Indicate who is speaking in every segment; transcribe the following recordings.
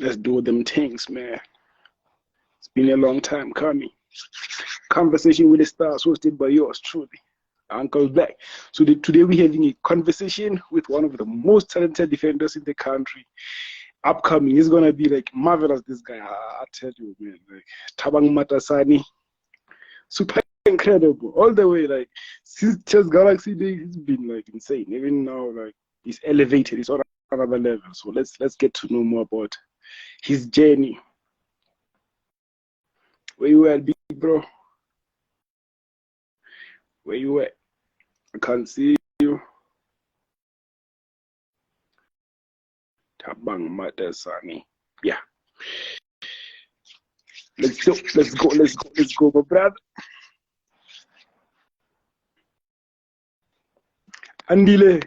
Speaker 1: Let's do them things, man. It's been a long time coming. Conversation with the Stars, hosted by yours truly, Uncle Black. So today we're having a conversation with one of the most talented defenders in the country. Upcoming, he's gonna be like marvelous. This guy, I tell you, man. Like Thabang Matasane, super incredible, all the way. Like since Chess Galaxy Day, he's been like insane. Even now, like he's elevated. He's on another level. So let's get to know more about his journey. Where you at, big bro? Where you at? I can't see you. Thabang Matasane. Yeah. Let's go, my brother. Andile.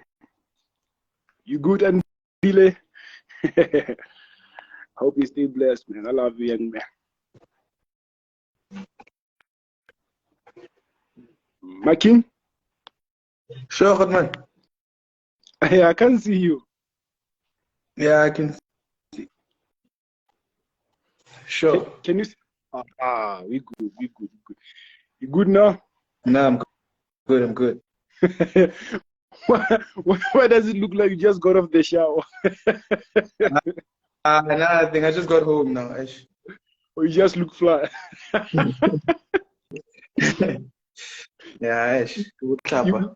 Speaker 1: You good, Andile? Hope you stay blessed, man. I love you, young man. My king?
Speaker 2: Sure, good man.
Speaker 1: I can't see you.
Speaker 2: Yeah, I can see. Sure.
Speaker 1: Can you see? We good. You good now?
Speaker 2: No, I'm good.
Speaker 1: Why does it look like you just got off the shower?
Speaker 2: I think I just got home now.
Speaker 1: Or you just look fly?
Speaker 2: Yeah, good clapper.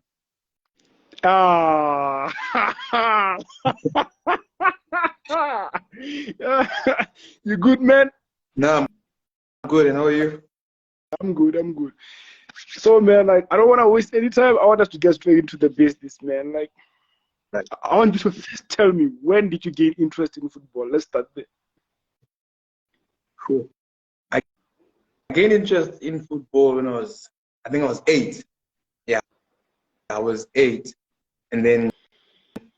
Speaker 1: You good, man?
Speaker 2: No, I'm good. And how are you?
Speaker 1: I'm good. So, man, like, I don't want to waste any time. I want us to get straight into the business, man. Like,
Speaker 2: Right.
Speaker 1: I want you to first tell me, when did you gain interest in football? Let's start there.
Speaker 2: Cool. I gained interest in football when I think I was 8. Yeah, I was 8. And then,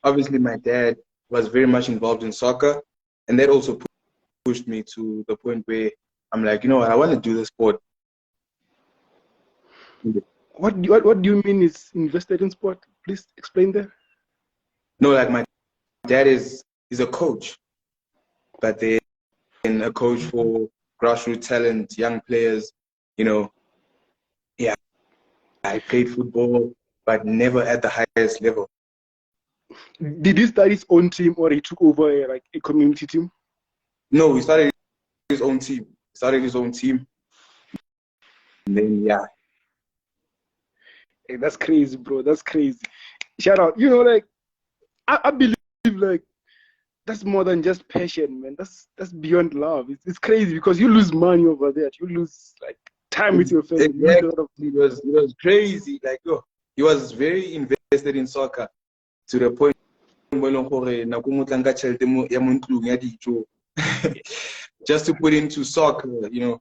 Speaker 2: obviously, my dad was very much involved in soccer. And that also pushed me to the point where I'm like, you know what, I want to do this sport.
Speaker 1: What do you mean is invested in sport? Please explain that.
Speaker 2: No, like my dad is a coach, but then a coach for grassroots talent, young players, you know. Yeah, I played football, but never at the highest level.
Speaker 1: Did he start his own team, or he took over like a community team?
Speaker 2: No, he started his own team. And then, yeah.
Speaker 1: Hey, that's crazy, bro. That's crazy. Shout out. You know, like, I believe, like, that's more than just passion, man. That's beyond love. It's crazy because you lose money over that. You lose, like, time with your family.
Speaker 2: Exactly. It was crazy. Like, he was very invested in soccer to the point just to put into soccer, you know.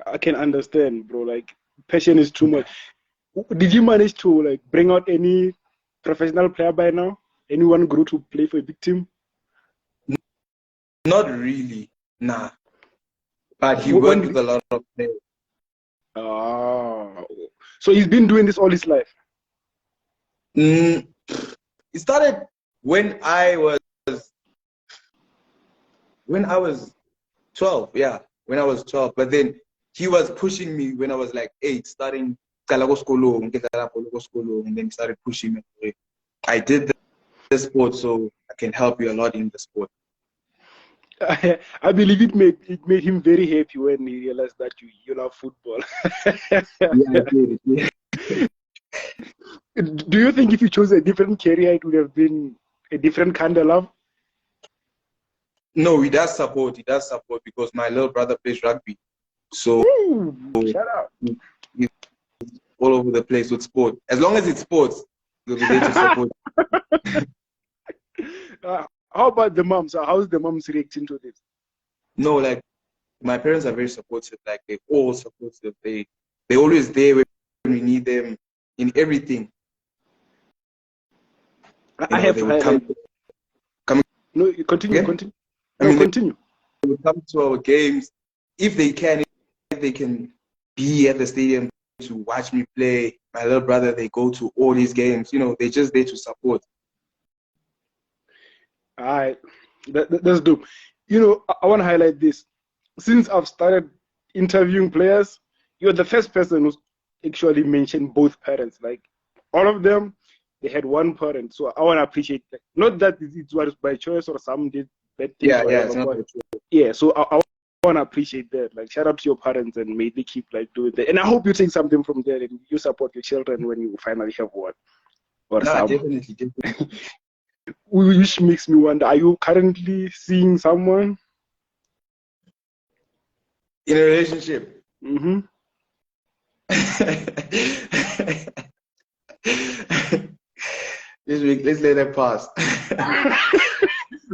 Speaker 1: I can understand, bro. Like, passion is too much. Did you manage to, like, bring out any professional player by now? Anyone grew to play for a big team?
Speaker 2: Not really, nah. But he worked with a lot of players.
Speaker 1: So he's been doing this all his life?
Speaker 2: It started when I was 12, yeah. When I was 12. But then he was pushing me when I was like 8, starting and then he started pushing me. I did the sport, so I can help you a lot in the sport.
Speaker 1: I believe it made him very happy when he realized that you love football.
Speaker 2: Yeah.
Speaker 1: Do you think if you chose a different career, it would have been a different kind of love?
Speaker 2: No, he does support because my little brother plays rugby. So
Speaker 1: shout out.
Speaker 2: He's all over the place with sport. As long as it's sports, they'll be there to support.
Speaker 1: How about the moms? How's the moms reacting to this?
Speaker 2: No, like, my parents are very supportive. Like, they're all supportive. They're always there when we need them in everything.
Speaker 1: No, continue.
Speaker 2: Yeah?
Speaker 1: Continue.
Speaker 2: Continue. They would come to our games if they can be at the stadium to watch me play. My little brother, they go to all these games. You know, they're just there to support.
Speaker 1: All right, that's dope. I want to highlight this. Since I've started interviewing players, you're the first person who's actually mentioned both parents. Like all of them, they had one parent. So I want to appreciate that. Not that it was by choice or some did bad things or whatever.
Speaker 2: It's not
Speaker 1: But yeah, so I want to appreciate that. Like shout out to your parents and may they keep like doing that. And I hope you take something from there and you support your children when you finally have one or
Speaker 2: no,
Speaker 1: some.
Speaker 2: definitely.
Speaker 1: Which makes me wonder, are you currently seeing someone?
Speaker 2: In a relationship.
Speaker 1: Mm-hmm.
Speaker 2: Let's let that pass.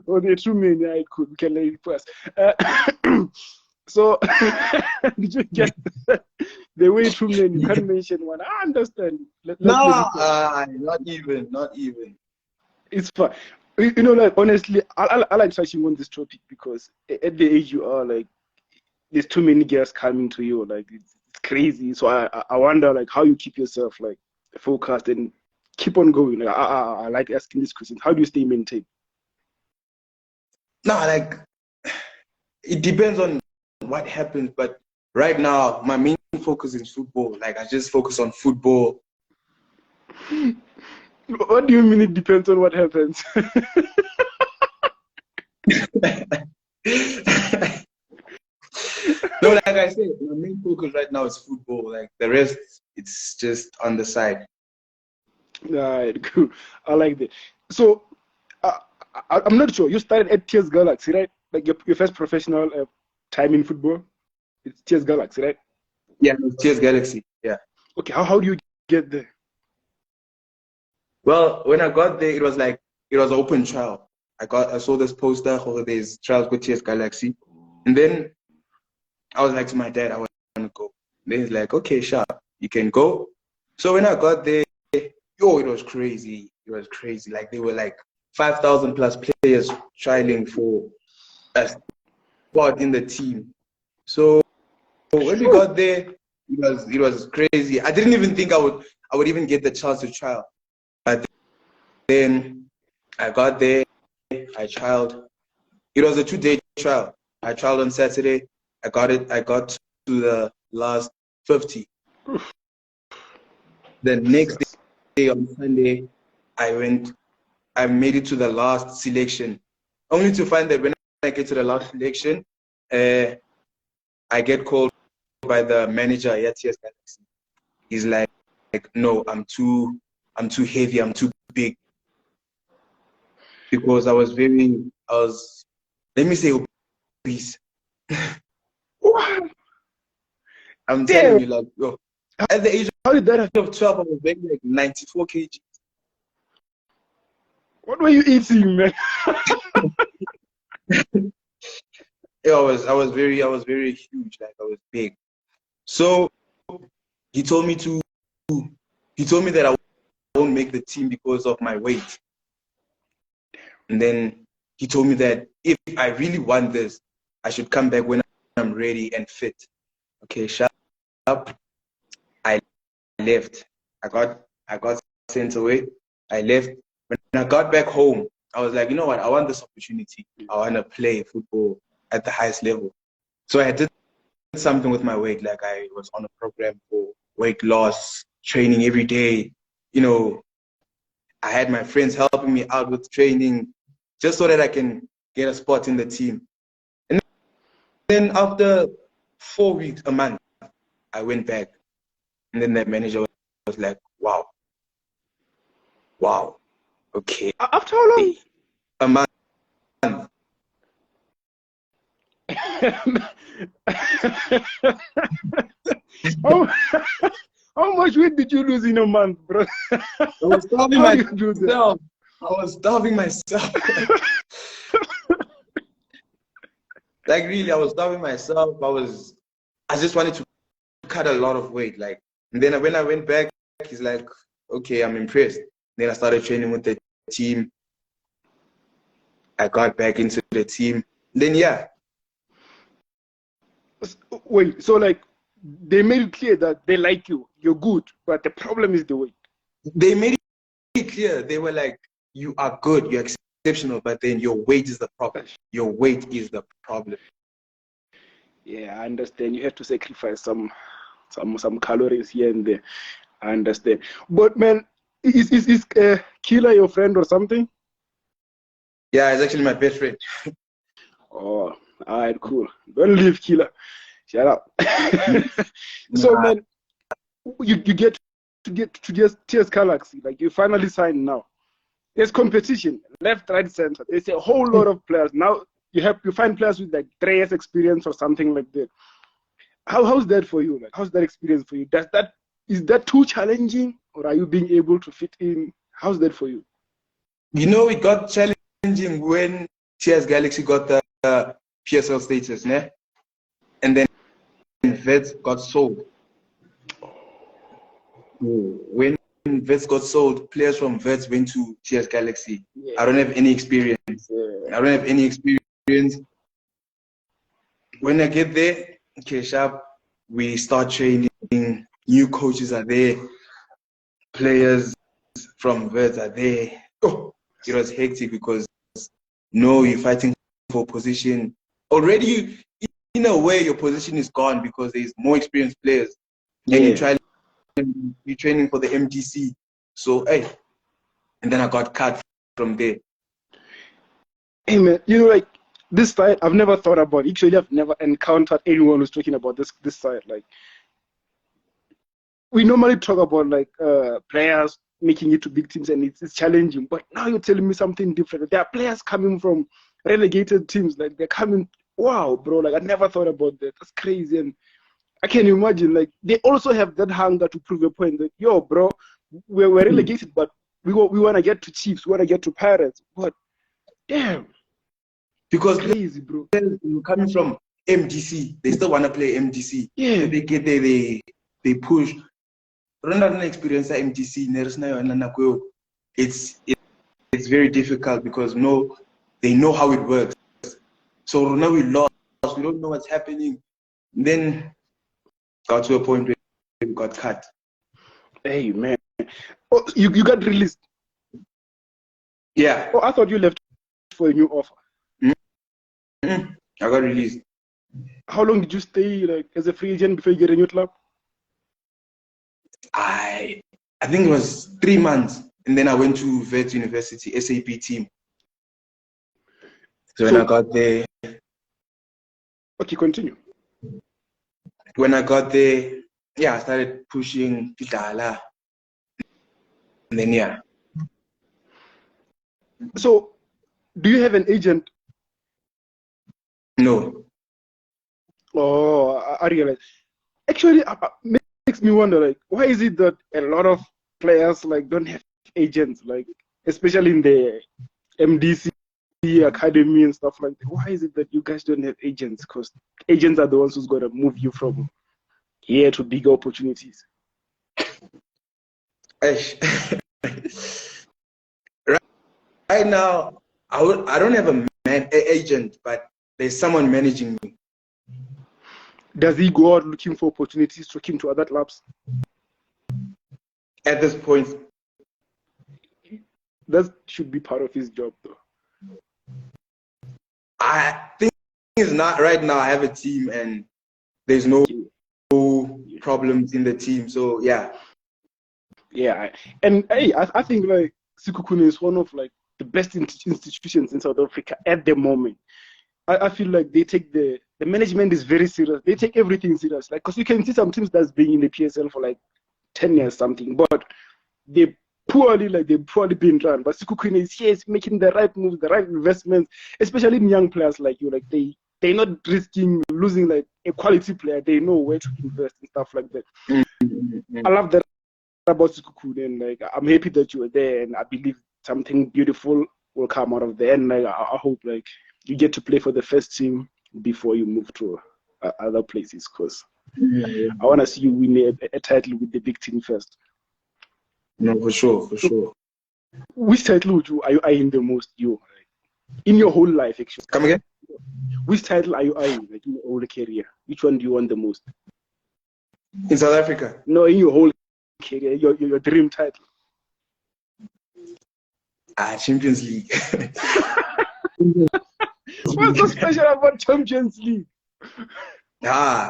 Speaker 1: Well, there are too many. We can let it pass. So, did you get the way too many? You can't mention one. I understand.
Speaker 2: Not even.
Speaker 1: It's fine. Like honestly, I like touching on this topic because at the age you are, like, there's too many girls coming to you. Like, it's crazy. So I wonder, like, how you keep yourself, like, focused and keep on going. Like, I like asking this question. How do you stay maintained?
Speaker 2: No, like, it depends on what happens. But right now, my main focus is football. Like, I just focus on football.
Speaker 1: What do you mean it depends on what happens?
Speaker 2: No, like I said, my main focus right now is football. Like the rest, it's just on the side.
Speaker 1: Right, cool. I like that. So, I'm not sure. You started at TS Galaxy, right? Like your first professional time in football? It's TS Galaxy, right?
Speaker 2: Yeah, TS Galaxy. Yeah.
Speaker 1: Okay, how do you get there?
Speaker 2: Well, when I got there, it was open trial. I saw this poster, there's trials with TS Galaxy. And then I was like to my dad, I want to go. Then he's like, okay, sure, you can go. So when I got there, it was crazy. It was crazy. Like they were like 5,000 plus players trialing for a spot in the team. So when we got there, it was crazy. I didn't even think I would even get the chance to trial. But then I got there, I trialed. It was a 2-day trial. I trialed on Saturday. I got to the last 50. The next day on Sunday, I made it to the last selection. Only to find that when I get to the last selection, I get called by the manager at TS Galaxy. He's like, no, I'm too heavy, I'm too big. Because let me say obese. I'm telling you, like, yo, at the age
Speaker 1: How did that happen?
Speaker 2: of 12, I was weighing like 94 kg.
Speaker 1: What were you eating, man?
Speaker 2: Yeah, I was very huge, like I was big. So he told me that I won't make the team because of my weight. And then he told me that if I really want this, I should come back when I'm ready and fit. Okay, shut up. I left. I got sent away. I left. When I got back home, I was like, you know what? I want this opportunity. I want to play football at the highest level. So I did something with my weight. Like I was on a program for weight loss, training every day. I had my friends helping me out with training just so that I can get a spot in the team. And then after 4 weeks, a month, I went back. And then that manager was like, wow, okay.
Speaker 1: After how long?
Speaker 2: A month.
Speaker 1: How much weight did you lose in a month, bro?
Speaker 2: I was starving myself. Like really, I was starving myself. I just wanted to cut a lot of weight. Like, and then when I went back, he's like, okay, I'm impressed. Then I started training with the team. I got back into the team. Then yeah.
Speaker 1: Wait, so like they made it clear that they like you, you're good, but the problem is the weight.
Speaker 2: They made it clear. They were like, you are good, you're exceptional, but then your weight is the problem. Your weight is the problem.
Speaker 1: Yeah, I understand. You have to sacrifice some calories here and there. I understand. But man, is Killer your friend or something?
Speaker 2: Yeah, it's actually my best friend.
Speaker 1: Oh, all right, cool. Don't leave Killer. Shut up. So
Speaker 2: Nah.
Speaker 1: man, you get to just TS Galaxy. Like you finally signed now. There's competition, left, right, center. There's a whole lot of players. Now you find players with like 3 years experience or something like that. How's that for you? Like how's that experience for you? Is that too challenging, or are you being able to fit in? How's that for you?
Speaker 2: You know, it got challenging when TS Galaxy got the PSL status, né? And then Vets got sold. When Vets got sold, players from Vets went to TS Galaxy.
Speaker 1: Yeah.
Speaker 2: I don't have any experience. I don't have any experience. When I get there, okay, sharp, we start training. New coaches are there. Players from Vets are there. Oh, it was hectic because you're fighting for position. Already, in a way, your position is gone because there's more experienced players. And you're training for the MDC. So, hey, and then I got cut from there.
Speaker 1: Hey man, like this side, I've never thought about. Actually, I've never encountered anyone who's talking about this side. Like, we normally talk about like players making it to big teams, and it's challenging. But now you're telling me something different. There are players coming from relegated teams. Like they're coming. Wow, bro! Like I never thought about that. That's crazy. And I can imagine like they also have that hunger to prove a point that bro, we're relegated, but we want to get to Chiefs. We want to get to Pirates. But damn.
Speaker 2: Because
Speaker 1: crazy, bro.
Speaker 2: Coming from MDC, they still want to play MDC.
Speaker 1: Yeah.
Speaker 2: They get there, they push. Ronald experience at MDC. It's very difficult because they know how it works. So now we lost. We don't know what's happening. And then got to a point where we got cut.
Speaker 1: Hey man, oh, you got released.
Speaker 2: Yeah.
Speaker 1: Oh, I thought you left for a new offer.
Speaker 2: I got released.
Speaker 1: How long did you stay like as a free agent before you get a new club?
Speaker 2: I think it was 3 months, and then I went to Vet University SAP team. So when I got there.
Speaker 1: Okay, continue.
Speaker 2: When I got there, I started pushing Pitala. And then
Speaker 1: So, do you have an agent?
Speaker 2: No.
Speaker 1: Oh, I realize. Actually, it makes me wonder, like, why is it that a lot of players like don't have agents, like, especially in the MDC academy and stuff like that? Why is it that you guys don't have agents? Because agents are the ones who's going to move you from here to bigger opportunities.
Speaker 2: Right now, I don't have an agent, but there's someone managing me.
Speaker 1: Does he go out looking for opportunities, talking to other clubs?
Speaker 2: At this point,
Speaker 1: that should be part of his job, though.
Speaker 2: I think it's not right now. I have a team, and there's no problems in the team. So yeah.
Speaker 1: And hey, I think like Sekhukhune is one of like the best institutions in South Africa at the moment. I feel like they take the management is very serious. They take everything serious. Like, because you can see some teams that's been in the PSL for like 10 years something, but they poorly being run. But Sekhukhune is here, is making the right moves, the right investments, especially in young players like you. Like they're not risking losing like a quality player. They know where to invest and stuff like that.
Speaker 2: Mm-hmm.
Speaker 1: I love that about Sekhukhune, and like I'm happy that you were there, and I believe something beautiful will come out of there. And like I hope like you get to play for the first team before you move to other places, because I want to see you win a title with the big team first.
Speaker 2: No, for sure.
Speaker 1: Which title are you eyeing the most, in your whole life, actually?
Speaker 2: Come again?
Speaker 1: Which title are you eyeing, like in your whole career? Which one do you want the most?
Speaker 2: In South Africa?
Speaker 1: No, in your whole career, your dream title.
Speaker 2: Champions League.
Speaker 1: What's so special about Champions League?
Speaker 2: Yo,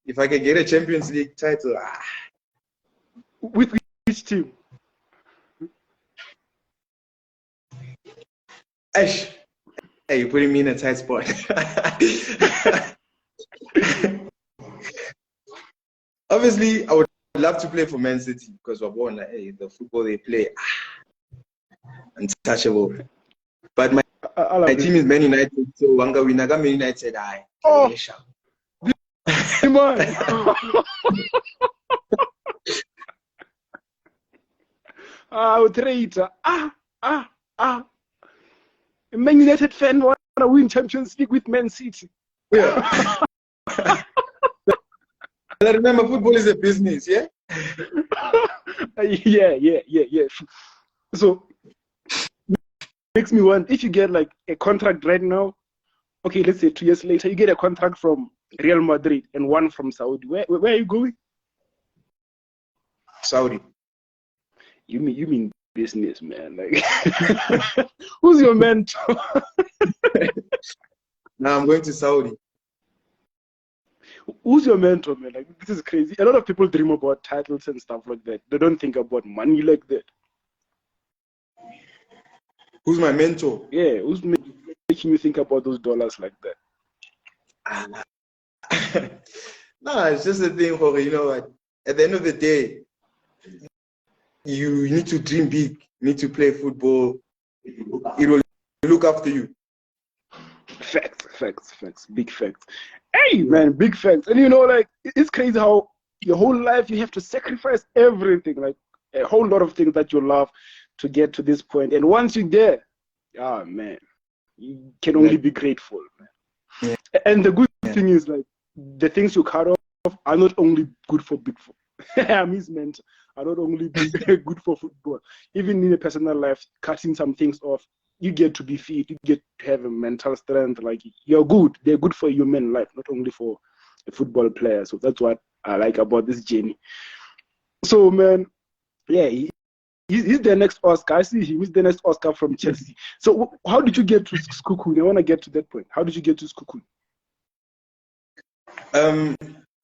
Speaker 2: if I can get a Champions League title,
Speaker 1: With which team?
Speaker 2: Hey, you're putting me in a tight spot. Obviously, I would love to play for Man City because we're born like, hey, the football they play, untouchable. But my team is Man United, so Wanga Winaga Man United.
Speaker 1: Oh, man. Traitor. A Man United fan want to win Champions League with Man City.
Speaker 2: Yeah. I remember football is a business, yeah?
Speaker 1: Yeah. So, makes me want, if you get like a contract right now, okay, let's say 2 years later, you get a contract from Real Madrid and one from Saudi. Where are you going?
Speaker 2: Saudi.
Speaker 1: You mean business, man? Like, who's your mentor?
Speaker 2: Now I'm going to Saudi.
Speaker 1: Who's your mentor, man? Like, this is crazy. A lot of people dream about titles and stuff like that. They don't think about money like that.
Speaker 2: Who's my mentor?
Speaker 1: Yeah, who's making you think about those dollars like that?
Speaker 2: No, it's just a thing for, you know, at the end of the day, you need to dream big, you need to play football. It will look after you.
Speaker 1: Facts. Big facts. Hey, man, big facts. And you know, like, it's crazy how your whole life you have to sacrifice everything, like a whole lot of things that you love to get to this point. And once you're there, man, you can only be grateful, man.
Speaker 2: Yeah.
Speaker 1: And the good thing is, like, the things you cut off are not only good for big football. I meant are not only good for football. Even in a personal life, cutting some things off, you get to be fit, you get to have a mental strength. Like, you're good. They're good for human life, not only for a football player. So that's what I like about this journey. So, man, yeah, he's the next Oscar. I see him. He's the next Oscar from Chelsea. So how did you get to Sekhukhune? I want to get to that point. How did you get to Sekhukhune?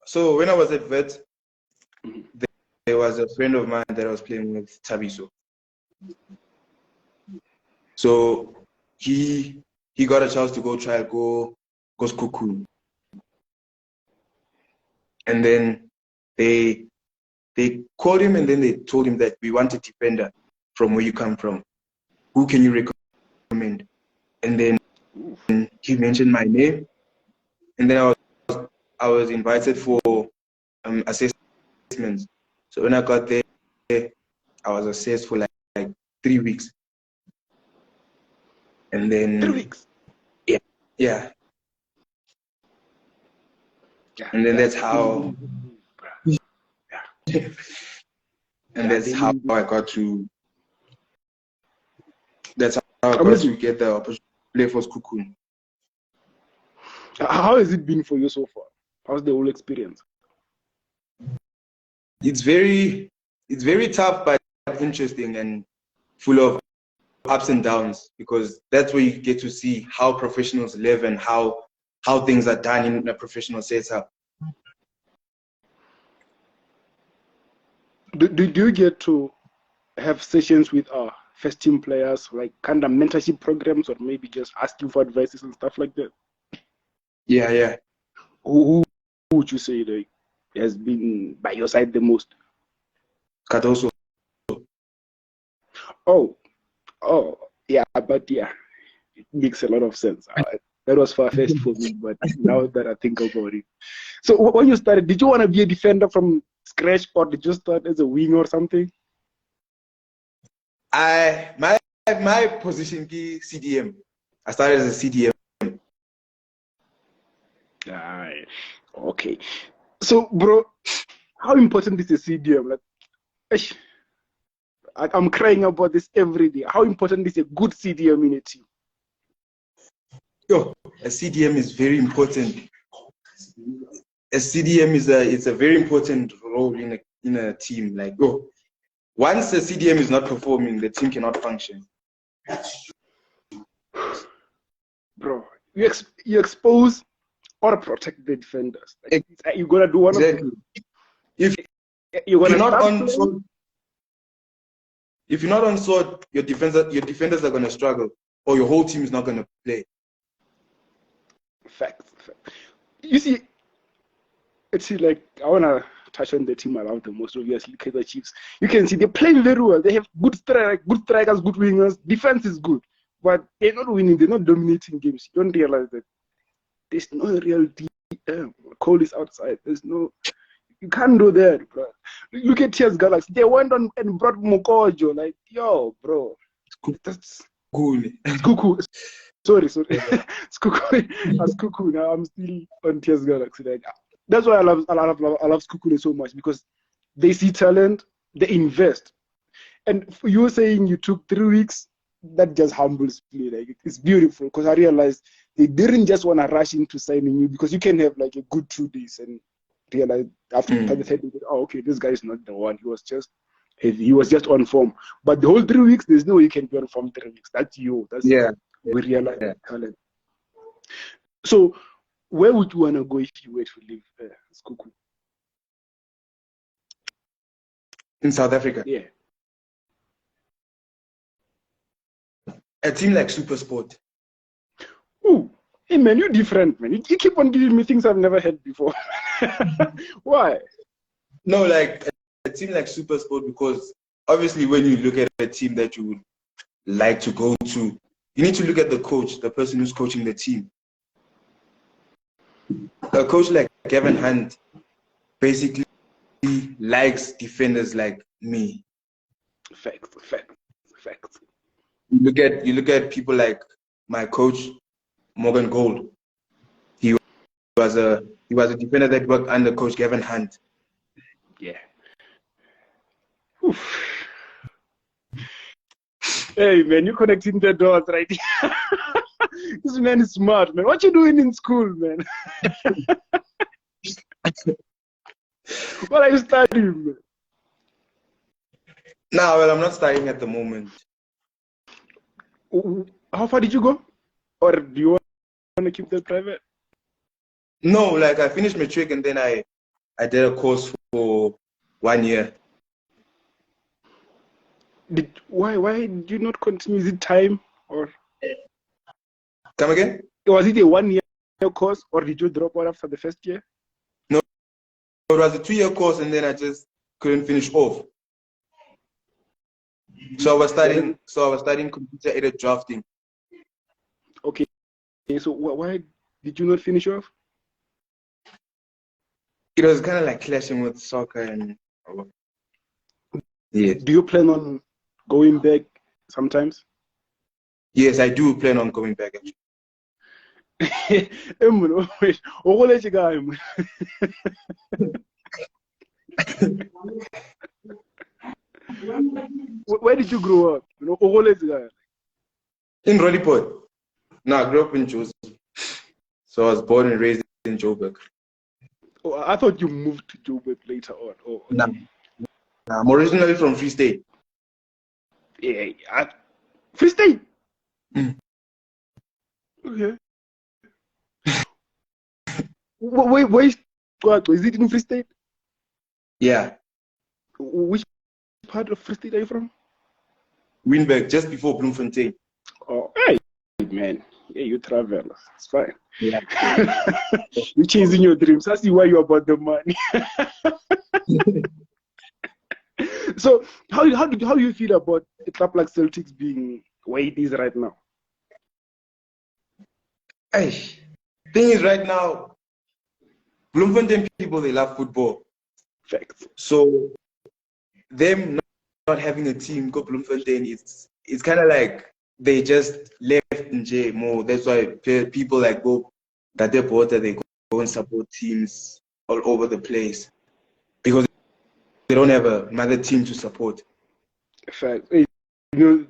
Speaker 2: So when I was at Vet, there was a friend of mine that I was playing with, Tabiso. So he got a chance to go Sekhukhune. And then they called him and then they told him that we want a defender from where you come from. Who can you recommend? And then he mentioned my name. And then I was invited for assessments. So when I got there, I was assessed for like 3 weeks. And then
Speaker 1: 3 weeks.
Speaker 2: Yeah. And then that's how and that's how I got to get the opportunity to play for Sekhukhune.
Speaker 1: How has it been for you so far? How's the whole experience?
Speaker 2: It's very tough but interesting and full of ups and downs, because that's where you get to see how professionals live and how things are done in a professional setup.
Speaker 1: Do you get to have sessions with first team players, like kind of mentorship programs, or maybe just asking for advices and stuff like that?
Speaker 2: Yeah.
Speaker 1: Who would you say like has been by your side the most?
Speaker 2: Katoso.
Speaker 1: Oh, yeah, but yeah, it makes a lot of sense. That was far-fetched for me, but now that I think about it. So when you started, did you want to be a defender from scratch, or did you start as a wing or something?
Speaker 2: My position is CDM. I started as a CDM.
Speaker 1: Okay. So, bro, how important is a CDM? Like, I'm crying about this every day. How important is a good CDM in a team?
Speaker 2: Yo, a CDM is very important. A CDM is a very important role in a team. Like, once a CDM is not performing, the team cannot function.
Speaker 1: Bro, you expose or protect the defenders. Like, you gotta do one
Speaker 2: exactly.
Speaker 1: of them. If you're gonna
Speaker 2: not
Speaker 1: start
Speaker 2: on
Speaker 1: playing,
Speaker 2: sword, if you're not on sword, your defenders are gonna struggle, or your whole team is not gonna play.
Speaker 1: Fact. You see, like I wanna touch on the team I love the most, obviously, Kaizer Chiefs. You can see they're playing very well. They have good strikers, good wingers. Defense is good, but they're not winning. They're not dominating games. You don't realize that there's no real DM. Cole is outside. There's no. You can't do that, bro. Look at TS Galaxy. They went on and brought Mokojo. Like, yo, bro. That's
Speaker 2: cool.
Speaker 1: Sekhukhune. Sorry. Sekhukhune. Now I'm still on TS Galaxy. Like, that's why I love Sekhukhune so much, because they see talent, they invest. And you were saying you took 3 weeks, that just humbles me. Like, it's beautiful, because I realized they didn't just want to rush into signing you, because you can have like a good 2 days and realize after the third day, oh, okay, this guy is not the one. He was just on form. But the whole 3 weeks, there's no way you can be on form 3 weeks. That's you. We realize talent. So, where would you want to go if you were to leave Sekhukhune?
Speaker 2: In South Africa?
Speaker 1: Yeah.
Speaker 2: A team like SuperSport.
Speaker 1: Ooh, hey man, you're different, man. You keep on giving me things I've never had before. Why?
Speaker 2: No, like a team like SuperSport, because obviously when you look at a team that you would like to go to, you need to look at the coach, the person who's coaching the team. A coach like Gavin Hunt basically likes defenders like me.
Speaker 1: Facts.
Speaker 2: You look at people like my coach, Morgan Gold. He was a defender that worked under Coach Gavin Hunt.
Speaker 1: Yeah. Oof. Hey man, you're connecting the dots right here. This man is smart, man. What you doing in school, man? What are you studying, man?
Speaker 2: No, well, I'm not studying at the moment.
Speaker 1: How far did you go? Or do you want to keep that private?
Speaker 2: No, like I finished matric and then I did a course for 1 year.
Speaker 1: Why did you not continue? Is it time or?
Speaker 2: Come again?
Speaker 1: Was it a 1 year course or did you drop out after the first year?
Speaker 2: No, it was a 2-year course and then I just couldn't finish off. So I was studying computer-aided drafting.
Speaker 1: Okay, so why did you not finish off?
Speaker 2: It was kind of like clashing with soccer and yeah.
Speaker 1: Do you plan on going back sometimes?
Speaker 2: Yes, I do plan on going back actually.
Speaker 1: Where did you grow up?
Speaker 2: In Roodepoort. No, I grew up in Jozi. So I was born and raised in Joburg.
Speaker 1: Oh, I thought you moved to Joburg later on. Oh, okay.
Speaker 2: No, I'm originally from Free State.
Speaker 1: Yeah, Free State? Okay. Where is it in Free State?
Speaker 2: Yeah.
Speaker 1: Which part of Free State are you from?
Speaker 2: Wynberg, just before Bloemfontein.
Speaker 1: Oh, hey, man. Yeah, you travel. It's fine.
Speaker 2: Yeah.
Speaker 1: You're chasing your dreams. I see why you're about the money. So, how do you feel about a club like Celtics being where it is right now?
Speaker 2: Hey, thing is, right now, Bloemfontein people, they love football.
Speaker 1: Facts.
Speaker 2: So, them not having a team, go Bloemfontein, it's kind of like they just left in J more. That's why people like go that they go and support teams all over the place because they don't have another team to support.
Speaker 1: Fact. You know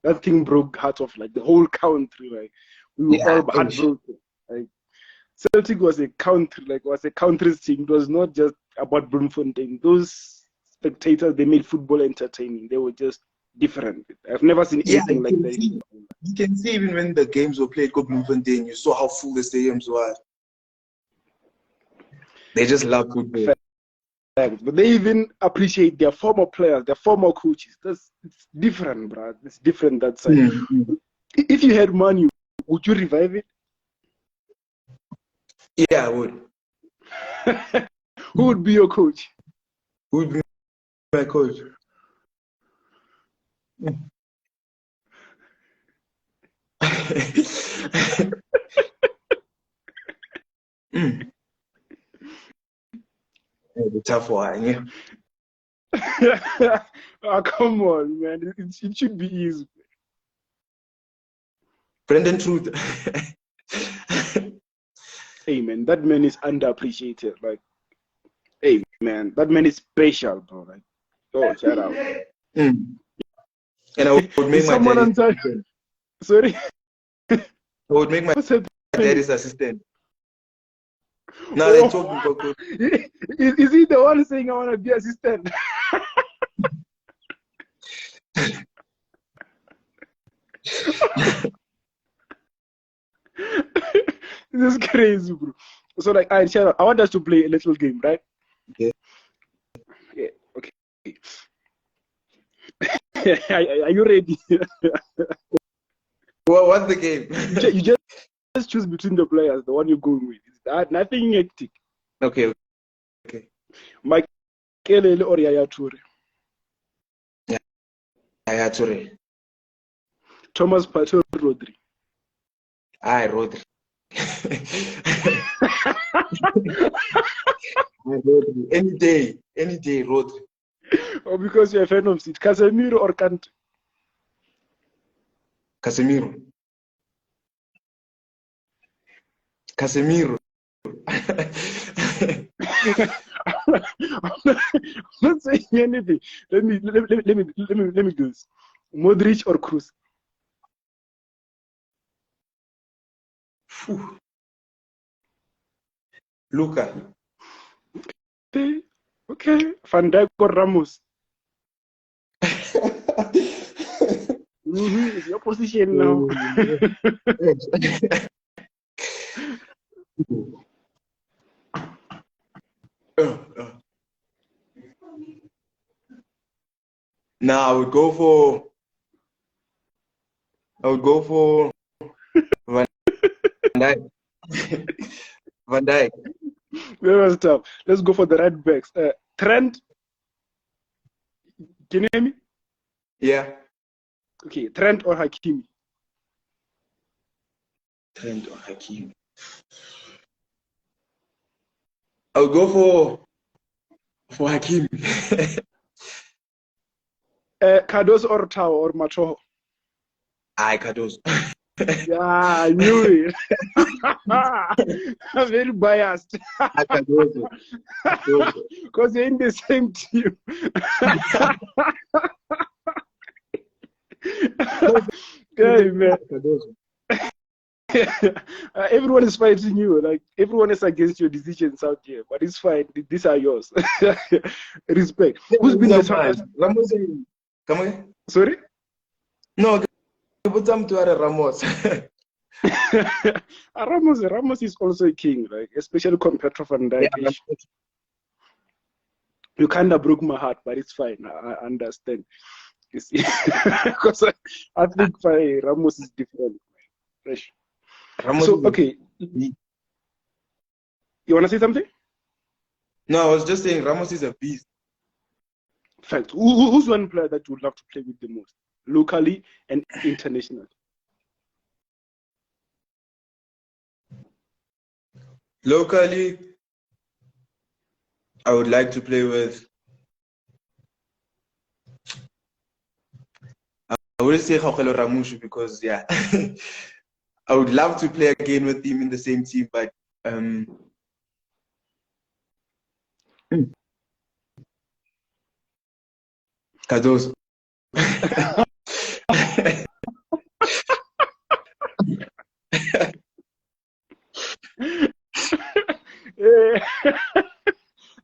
Speaker 1: that thing broke hearts of like the whole country. Like we were all heartbroken. Like Celtic was a country's team. It was not just about Bloemfontein. Those spectators, they made football entertaining. They were just different. I've never seen anything like that.
Speaker 2: You can see even when the games were played, Bloemfontein, you saw how full the stadiums were. They just love football.
Speaker 1: But they even appreciate their former players, their former coaches. It's different, bro. It's different that side.
Speaker 2: Mm-hmm.
Speaker 1: If you had money, would you revive it?
Speaker 2: Yeah, I would.
Speaker 1: Who would be your coach?
Speaker 2: Who would be my coach? The tough one, yeah.
Speaker 1: Oh, come on, man. It should be easy.
Speaker 2: Brendan Truth.
Speaker 1: Hey, man, that man is underappreciated. Like, hey, man, that man is special, bro. Like, oh, shout out.
Speaker 2: And I would make my
Speaker 1: dad. Sorry?
Speaker 2: I would make my daddy's assistant. Now they talk about coach.
Speaker 1: Is he the one saying I want to be assistant? This is crazy, bro. So, like, I want us to play a little game, right?
Speaker 2: Okay.
Speaker 1: Yeah, okay. Are you ready?
Speaker 2: Well, what's the game?
Speaker 1: You just choose between the players, the one you're going with. Nothing hectic.
Speaker 2: Okay.
Speaker 1: Mike Kelele or Yaya Toure?
Speaker 2: Yaya Toure.
Speaker 1: Thomas Partey or Rodri?
Speaker 2: Rodri. Rodri. Any day, Rodri.
Speaker 1: Oh, because you're a fan of it. Casemiro or Kante?
Speaker 2: Casemiro.
Speaker 1: I'm not saying anything. Let me guess. Modric or Kroos?
Speaker 2: Luka.
Speaker 1: Okay. Van Dijk or Ramos? It's your position now.
Speaker 2: Now I would go for Van Dijk. Van Dijk.
Speaker 1: That was tough. Let's go for the right backs. Trent. Can you hear me?
Speaker 2: Yeah.
Speaker 1: Okay, Trent or Hakimi?
Speaker 2: Trent or Hakimi. I'll go for Hakimi.
Speaker 1: Cardoso or Tau or Matoho?
Speaker 2: Cardoso.
Speaker 1: Yeah, I knew it. I'm very biased.
Speaker 2: Cardoso.
Speaker 1: Because they're in the same team. Okay, man. Everyone is fighting you. Like, everyone is against your decisions out here, but it's fine. These are yours. Respect. Who's been the toughest?
Speaker 2: Ramos. Come again?
Speaker 1: Sorry?
Speaker 2: No, put some to Ramos.
Speaker 1: Ramos is also a king, like, especially compared to Van Dijk. Yeah, you kind of broke my heart, but it's fine. I understand. Because I think Ramos is different. Fresh. So, okay. You want to say something?
Speaker 2: No, I was just saying Ramos is a beast.
Speaker 1: Fact. Who's one player that you would love to play with the most, locally and internationally?
Speaker 2: Locally, I would like to play with. I wouldn't say Sekhukhune Ramushu because, yeah, I would love to play again with him in the same team, but Cardoso.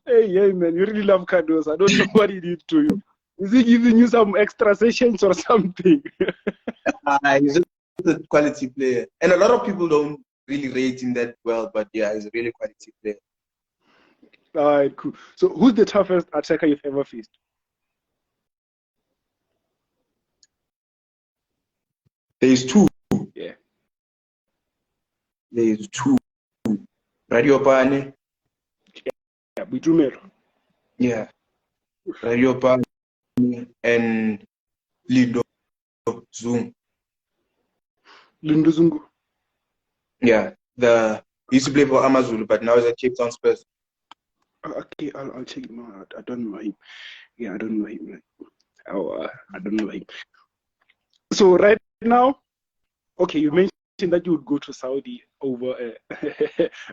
Speaker 1: Hey, man, you really love Cardoso. I don't know what he did to you. Is he giving you some extra sessions or something?
Speaker 2: He's just a quality player. And a lot of people don't really rate him that well, but yeah, he's a really quality player.
Speaker 1: All right, cool. So who's the toughest attacker you've ever faced?
Speaker 2: There's two.
Speaker 1: Yeah.
Speaker 2: There's two. Radio Pane.
Speaker 1: Yeah, Bitumelo.
Speaker 2: Yeah. Radio Pane and Lindo Zoom.
Speaker 1: Lindo Zungu.
Speaker 2: Yeah. He used to play for Amazulu, but now he's at Cape Town Spurs.
Speaker 1: Okay, I'll check him out. I don't know him. Yeah, I don't know him. I don't know him. So right now, okay, you mentioned that you would go to Saudi over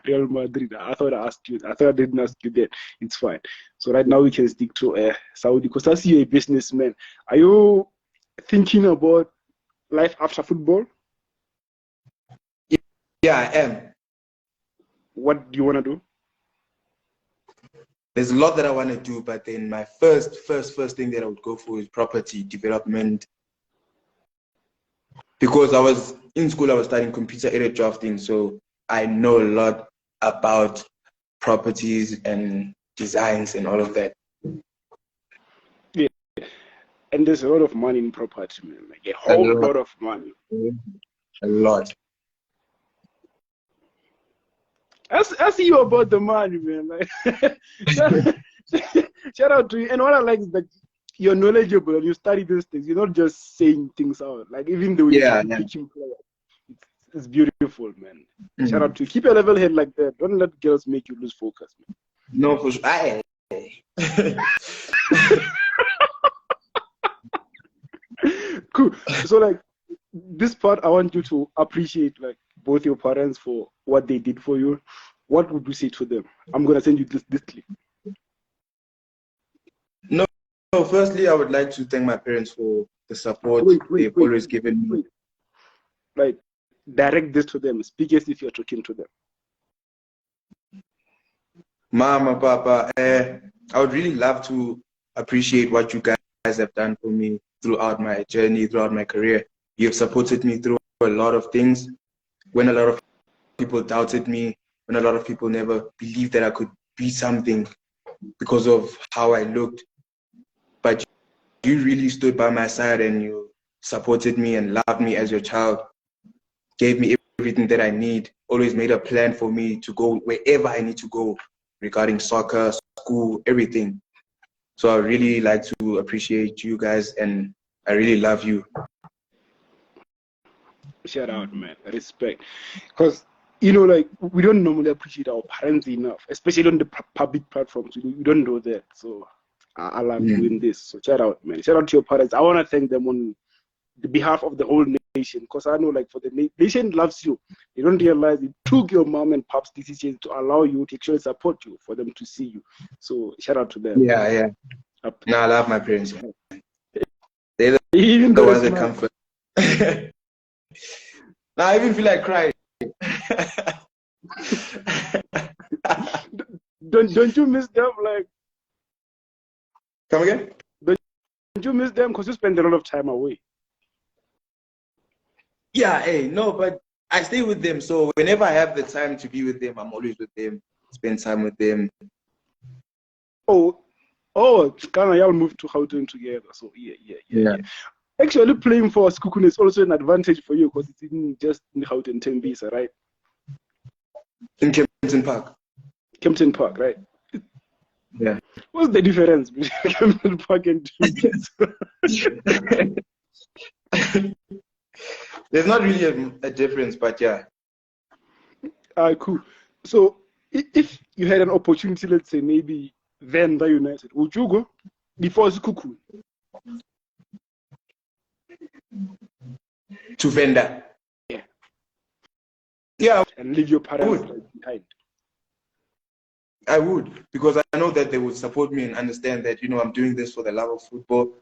Speaker 1: Real Madrid. I thought I asked you. I thought I didn't ask you that. It's fine. So right now we can stick to Saudi because I see you're a businessman. Are you thinking about life after football?
Speaker 2: Yeah, I am.
Speaker 1: What do you want to do?
Speaker 2: There's a lot that I want to do, but then my first thing that I would go for is property development. Because I was in school, I was studying computer-aided drafting, so I know a lot about properties and designs and all of that.
Speaker 1: Yeah, and there's a lot of money in property, man. Like a whole lot of money.
Speaker 2: A lot.
Speaker 1: I see you about the money, man. Like, shout out to you. And what I like is that you're knowledgeable and you study these things. You're not just saying things out. Like even the way you're teaching players, it's beautiful, man. Mm-hmm. Shout out to you. Keep your level head like that. Don't let girls make you lose focus, man.
Speaker 2: No, for sure.
Speaker 1: Cool. So like this part, I want you to appreciate like both your parents for what they did for you. What would you say to them? I'm gonna send you this clip.
Speaker 2: No, firstly, I would like to thank my parents for the support they've always given me.
Speaker 1: Like, direct this to them. Speak as if you're talking to them.
Speaker 2: Mama, Papa, I would really love to appreciate what you guys have done for me throughout my journey, throughout my career. You've supported me through a lot of things. When a lot of people doubted me, when a lot of people never believed that I could be something because of how I looked. But you really stood by my side and you supported me and loved me as your child, gave me everything that I need, always made a plan for me to go wherever I need to go regarding soccer, school, everything. So I really like to appreciate you guys and I really love you.
Speaker 1: Shout out, man. Respect. Because, you know, like, we don't normally appreciate our parents enough, especially on the public platforms. We don't know that. So I love doing this. So shout out, man. Shout out to your parents. I want to thank them on the behalf of the whole nation because I know, like, for the nation loves you. They don't realize it took your mom and pop's decisions to allow you to actually support you, for them to see you. So shout out to them.
Speaker 2: Yeah. No, I love my parents. They're
Speaker 1: the
Speaker 2: ones that come first. Now I even feel like crying.
Speaker 1: Don't you miss them? Like,
Speaker 2: come again?
Speaker 1: Don't you miss them because you spend a lot of time away?
Speaker 2: Yeah, no, but I stay with them. So whenever I have the time to be with them, I'm always with them. Spend time with them.
Speaker 1: Oh, Ghana, y'all moved to Gauteng together. So yeah. Actually, playing for Sekhukhune is also an advantage for you because it's in Gauteng, Tembisa, right?
Speaker 2: In Kempton Park.
Speaker 1: Kempton Park, right?
Speaker 2: Yeah.
Speaker 1: What's the difference between Kempton Park and Tembisa?
Speaker 2: There's not really a difference, but yeah.
Speaker 1: Cool. So if you had an opportunity, let's say maybe Venda United, would you go before Sekhukhune?
Speaker 2: To Venda?
Speaker 1: Yeah.
Speaker 2: Yeah.
Speaker 1: And leave your parents behind.
Speaker 2: I would, because I know that they would support me and understand that, you know, I'm doing this for the love of football.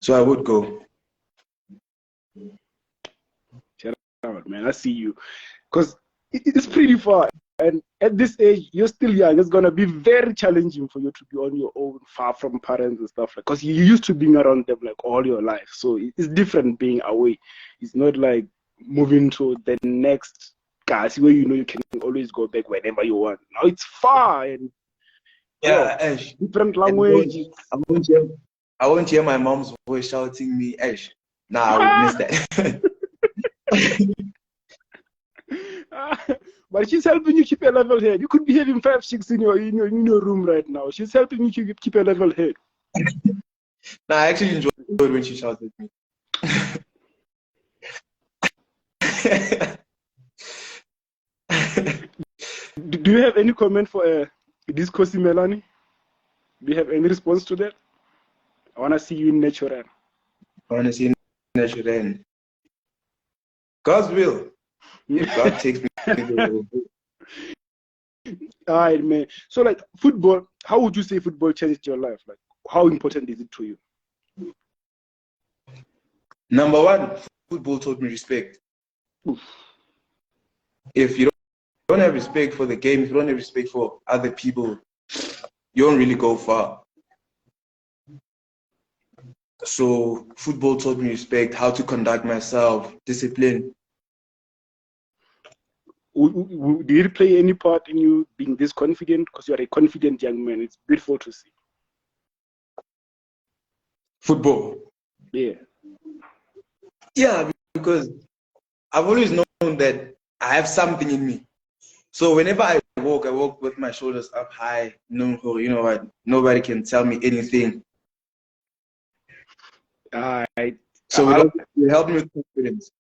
Speaker 2: So I would go.
Speaker 1: Shout out, man. I see you. Because it's pretty far. And at this age, you're still young. It's gonna be very challenging for you to be on your own, far from parents and stuff like. Because you're used to being around them like all your life, so it's different being away. It's not like moving to the next class where you know you can always go back whenever you want. Now it's far and
Speaker 2: Yeah, Ash.
Speaker 1: different
Speaker 2: And
Speaker 1: language.
Speaker 2: I won't hear my mom's voice shouting me, Ash. Nah, I would miss that.
Speaker 1: But she's helping you keep a level head. You could be having 5, 6 in your room right now. She's helping you keep a level head.
Speaker 2: Nah, I actually enjoyed it when she shouted at me.
Speaker 1: Do you have any comment for this Kosi Melanie? Do you have any response to that? I want to see you in natural.
Speaker 2: I want to see natural. God's will. If God takes me to
Speaker 1: all right, man. So, like, football, how would you say football changed your life? Like, how important is it to you?
Speaker 2: Number one, football taught me respect.
Speaker 1: Oof.
Speaker 2: If you don't have respect for the game, if you don't have respect for other people, you don't really go far. So football taught me respect, how to conduct myself, discipline.
Speaker 1: Did it play any part in you being this confident? Because you are a confident young man. It's beautiful to see.
Speaker 2: Football.
Speaker 1: Yeah.
Speaker 2: Yeah, because I've always known that I have something in me. So whenever I walk with my shoulders up high, you know what, nobody can tell me anything. So it helped me with confidence.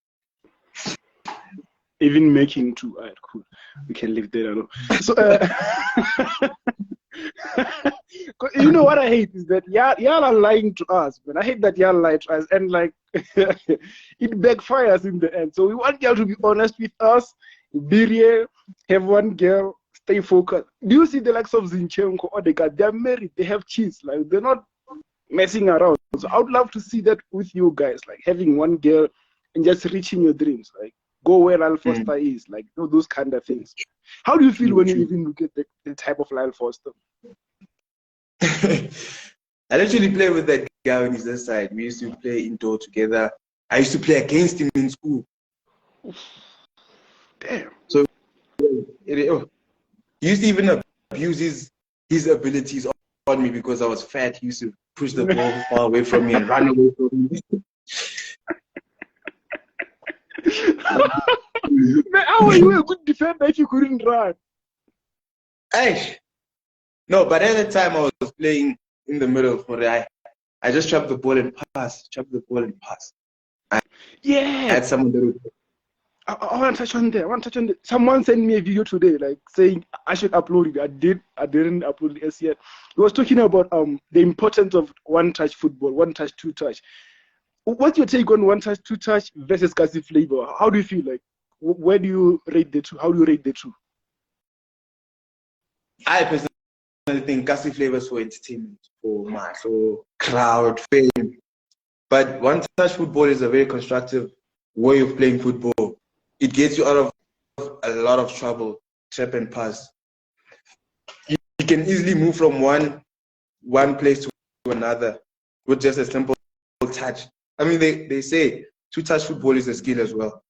Speaker 1: Even making two. All right, cool. We can leave that alone. So, you know what I hate is that y'all are lying to us, but I hate that y'all lie to us, and like it backfires in the end. So we want y'all to be honest with us, be real, have one girl, stay focused. Do you see the likes of Zinchenko or they're married, they have kids, like they're not messing around. So I would love to see that with you guys, like having one girl and just reaching your dreams, like go where Lyle Foster is, like do those kind of things. How do you feel when you even look at the type of Lyle Foster?
Speaker 2: I literally play with that guy on his other side. We used to play indoor together. I used to play against him in school.
Speaker 1: Damn.
Speaker 2: So he used to even abuse his abilities on me because I was fat. He used to push the ball far away from me and run away from me.
Speaker 1: Man, how are you a good defender if you couldn't run?
Speaker 2: Hey, no, but at the time I was playing in the middle for the I just chopped the ball and pass. I had someone that would...
Speaker 1: I want to touch on that. Someone sent me a video today, like saying I should upload it. I didn't upload it as yet. He was talking about the importance of one-touch football, one-touch, two-touch. What's your take on one-touch, two-touch versus Kasi flavor? How do you feel? Like, where do you rate the two? How do you rate the two?
Speaker 2: I personally think Kasi flavors for entertainment, for crowd, fame. But one-touch football is a very constructive way of playing football. It gets you out of a lot of trouble, trap and pass. You can easily move from one place to another with just a simple touch. I mean, they say two-touch football is a skill as well.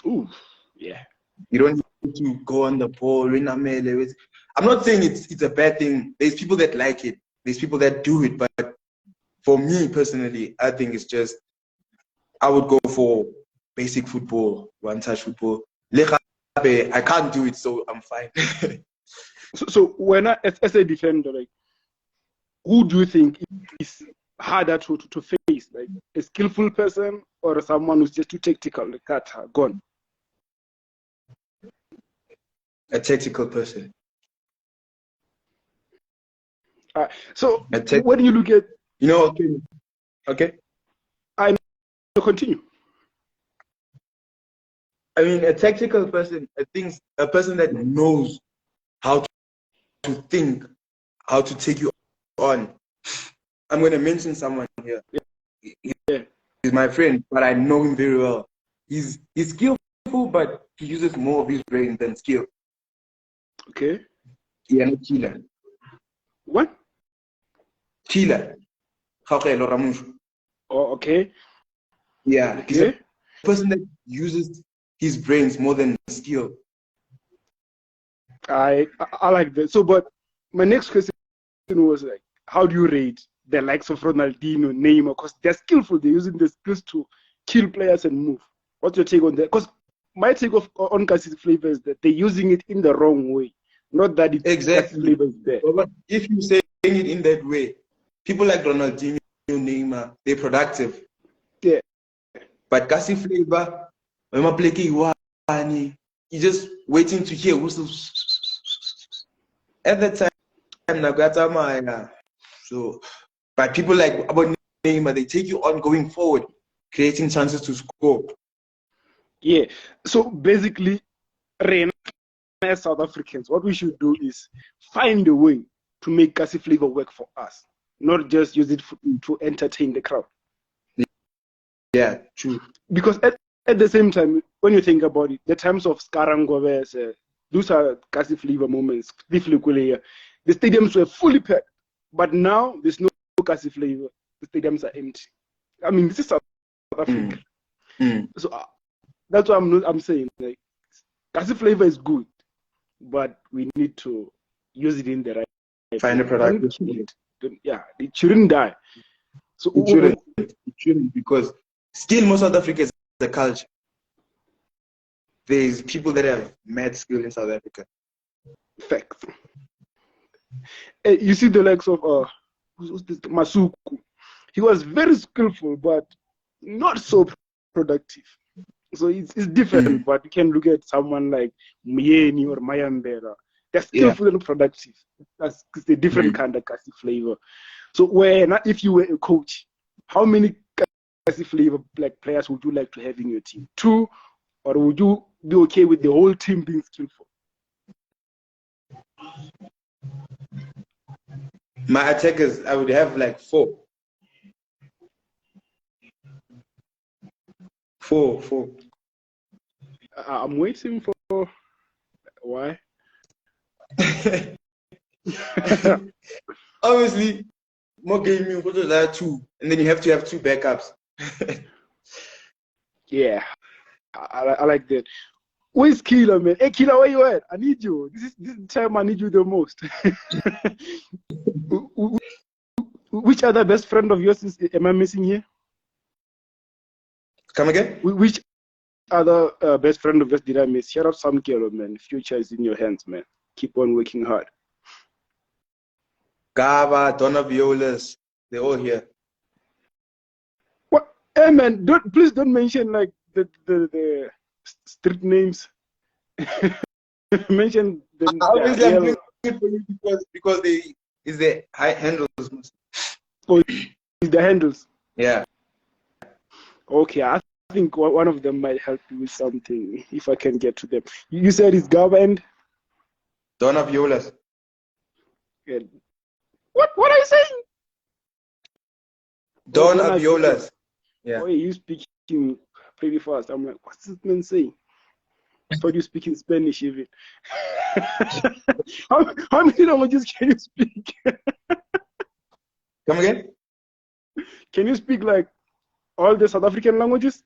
Speaker 1: Ooh, yeah.
Speaker 2: You don't need to go on the ball. I'm not saying it's a bad thing. There's people that like it. There's people that do it. But for me personally, I think it's just, I would go for basic football, one-touch football. I can't do it, so I'm fine.
Speaker 1: So when as a defender, like, who do you think is harder to face, like a skillful person or someone who's just too tactical, like that, gone?
Speaker 2: A tactical person.
Speaker 1: So when you look at,
Speaker 2: okay.
Speaker 1: I continue.
Speaker 2: I mean, a tactical person, a person that knows how to think, how to take you on. I'm going to mention someone here.
Speaker 1: Yeah.
Speaker 2: He's my friend, but I know him very well. He's skillful, but he uses more of his brain than skill.
Speaker 1: Okay.
Speaker 2: Yeah, no killer.
Speaker 1: What?
Speaker 2: Killer. Gaugelo Ramusho.
Speaker 1: Oh, okay.
Speaker 2: Yeah, he's a
Speaker 1: Okay.
Speaker 2: person that uses his brains more than skill.
Speaker 1: I like that. So, but my next question was like, how do you rate the likes of Ronaldinho, Neymar? Because they're skillful. They're using the skills to kill players and move. What's your take on that? Because my take on Kasi Flavor is that they're using it in the wrong way. Not that it's
Speaker 2: Exactly.
Speaker 1: Kasi Flavor is there.
Speaker 2: But if you say it in that way, people like Ronaldinho, Neymar, they're productive.
Speaker 1: Yeah.
Speaker 2: But Kasi Flavor, you're just waiting to hear whistles. At that time, so, but people like about Neymar, they take you on going forward, creating chances to score.
Speaker 1: Yeah. So basically, as South Africans, what we should do is find a way to make Kasi Flavor work for us, not just use it to entertain the crowd.
Speaker 2: Yeah, true.
Speaker 1: Because at the same time, when you think about it, the times of Skarangove, those are Kasi Flavor moments. The stadiums were fully packed, but now there's no Kasi Flavor. The stadiums are empty. I mean, this is South Africa. So that's what I'm saying. Like, Kasi Flavor is good, but we need to use it in the right.
Speaker 2: Find a productive.
Speaker 1: Yeah, it shouldn't die. So
Speaker 2: it shouldn't, because still most South Africa is the culture. There's people that have mad skill in South Africa.
Speaker 1: Facts. You see the likes of who's this? Masuku. He was very skillful, but not so productive. So it's different, but you can look at someone like Myeni or Mayambera. They're skillful and productive. That's a different kind of Kasi Flavor. So if you were a coach, how many Kasi Flavor like players would you like to have in your team? 2, or would you be okay with the whole team being skillful?
Speaker 2: My attackers, I would have like 4. 4.
Speaker 1: I'm waiting for why?
Speaker 2: Obviously, more gaming, what is that 2? And then you have to have 2 backups.
Speaker 1: Yeah, I like that. Where's Killer, man? Hey, Killer, where you at? I need you. This is the time I need you the most. Which other best friend of yours am I missing here?
Speaker 2: Come again?
Speaker 1: Which other best friend of yours did I miss? Shout out Sam Kelo, man. Future is in your hands, man. Keep on working hard.
Speaker 2: Gaba, Donna Violas, they're all here.
Speaker 1: What? Hey, man, please don't mention like the street names. Mention them.
Speaker 2: Obviously, I'm doing it for you because they is the high handles.
Speaker 1: Oh, the handles.
Speaker 2: Yeah.
Speaker 1: Okay, I think one of them might help you with something if I can get to them. You said it's Gaba and
Speaker 2: Donna Violas.
Speaker 1: Yeah. What are you saying?
Speaker 2: Donna Violas. Yeah.
Speaker 1: Oh, you speaking pretty fast. I'm like, what's this man saying? I thought you speak in Spanish even. How many languages can you speak?
Speaker 2: Come again?
Speaker 1: Can you speak like all the South African languages?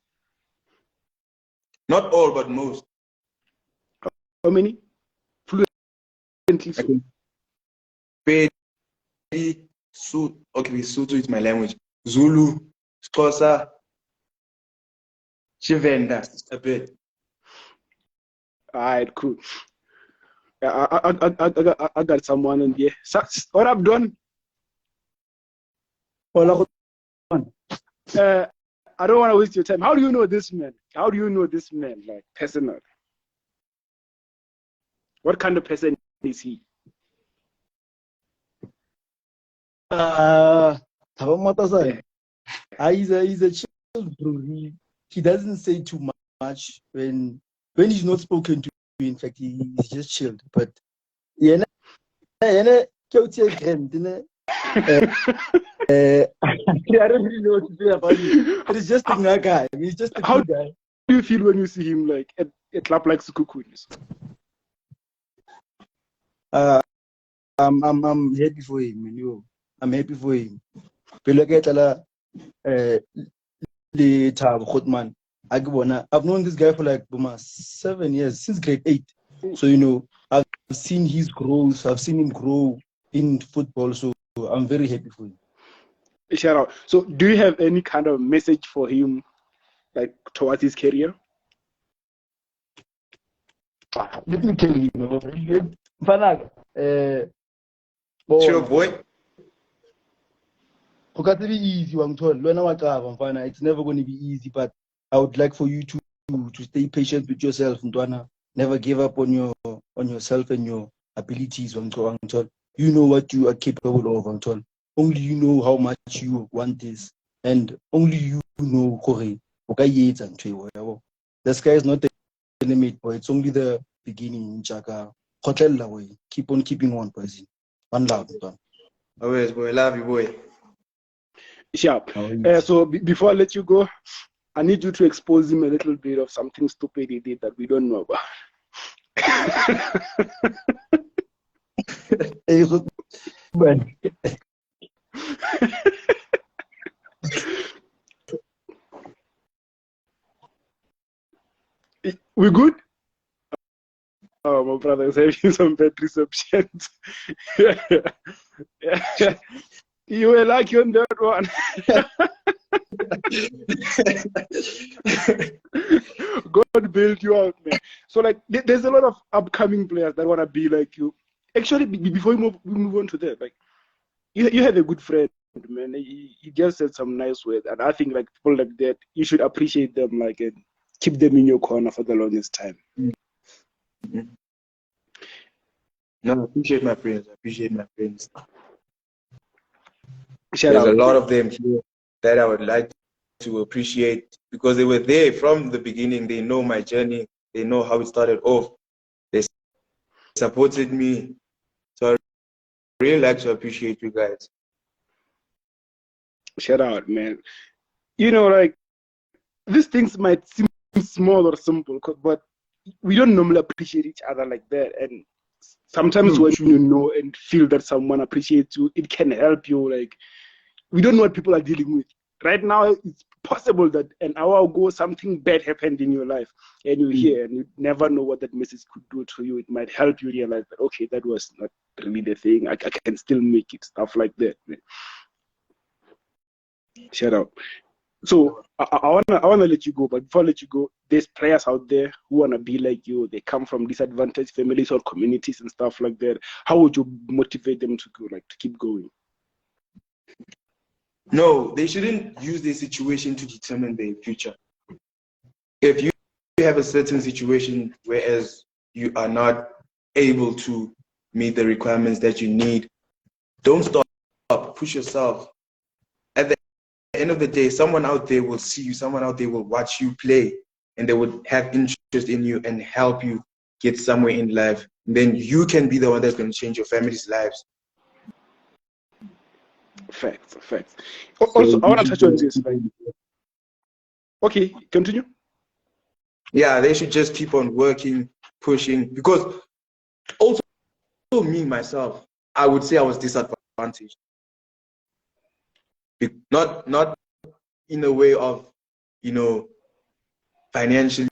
Speaker 2: Not all, but most.
Speaker 1: How many? Fluently. So.
Speaker 2: Okay, Sotho is my language. Zulu, Xhosa, Chivenda, a bit.
Speaker 1: Alright, cool. I got someone in there. What I've done? I don't want to waste your time. How do you know this man? How do you know this man, like, personally? What kind of person is he?
Speaker 3: Thabang Matasane. He's a chill bro. He doesn't say too much when he's not spoken to. In fact, he's just chilled. But I don't really know what to say about him. But he's just a guy. He's just a good guy.
Speaker 1: How do you feel when you see him like at club like Sekhukhune?
Speaker 3: I'm happy for him, man. Yo, I'm happy for him. Pero kaya tala the Thabo Khotman. I've known this guy for like 7 years, since grade 8. So I've seen his growth. I've seen him grow in football. So I'm very happy for him.
Speaker 1: Shout out. So, do you have any kind of message for him, like towards his career?
Speaker 3: Let me tell you, Mfana,
Speaker 2: Sure, boy.
Speaker 3: It's easy, Mfana. It's never going to be easy, but I would like for you to stay patient with yourself, Mtwana. Never give up on yourself and your abilities, Mtwana. You know what you are capable of, Mtwana. Only you know how much you want this, and only you know, the sky is not the limit, but it's only the beginning. Keep on keeping on, boys. One love, Mtwana.
Speaker 2: Always, boy. Love you, boy.
Speaker 1: Sharp. So before I let you go, I need you to expose him a little bit of something stupid he did that we don't know about. We good? Oh, my brother is having some bad receptions. Yeah. You were lucky on that one. God built you out, man. So, like, there's a lot of upcoming players that want to be like you. Actually, before we move on to that, like, you have a good friend, man. He just said some nice words, and I think like people like that, you should appreciate them, like, and keep them in your corner for the longest time.
Speaker 2: Mm-hmm. No, I appreciate my friends. There's a lot of them here that I would like to appreciate because they were there from the beginning. They know my journey. They know how it started off. They supported me. So I really like to appreciate you guys.
Speaker 1: Shout out, man. Like, these things might seem small or simple, but we don't normally appreciate each other like that. And sometimes when you know and feel that someone appreciates you, it can help you. Like, we don't know what people are dealing with. Right now, it's possible that an hour ago, something bad happened in your life, and you're here, and you never know what that message could do to you. It might help you realize that, okay, that was not really the thing. I can still make it, stuff like that. Man. Shout out. So I wanna let you go, but before I let you go, there's players out there who wanna be like you. They come from disadvantaged families or communities and stuff like that. How would you motivate them to go, like, to keep going?
Speaker 2: No, they shouldn't use their situation to determine their future. If you have a certain situation whereas you are not able to meet the requirements that you need, don't stop. Push yourself. At the end of the day, someone out there will see you, someone out there will watch you play, and they would have interest in you and help you get somewhere in life. And then you can be the one that's going to change your family's lives.
Speaker 1: Facts. Also, I want to touch on this. Like, okay, continue.
Speaker 2: Yeah, they should just keep on working, pushing, because also me, myself, I would say I was disadvantaged. Not in a way of, financially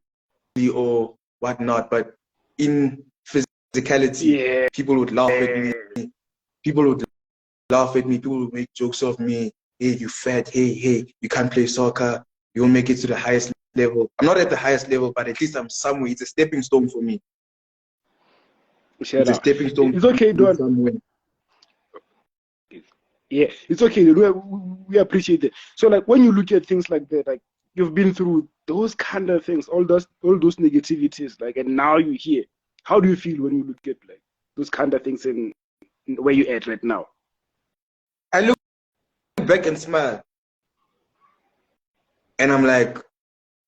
Speaker 2: or whatnot, but in physicality. Yeah. People would laugh at me. People would make jokes of me. Hey, you fat. Hey, you can't play soccer. You won't make it to the highest level. I'm not at the highest level, but at least I'm somewhere. It's a stepping stone for me. It's a stepping stone.
Speaker 1: It's okay, Don.
Speaker 2: Somewhere.
Speaker 1: Yeah, it's okay. We appreciate it. So, like, when you look at things like that, like, you've been through those kind of things, all those negativities, like, and now you're here. How do you feel when you look at, like, those kind of things in where you're at right now?
Speaker 2: I look back and smile, and I'm like,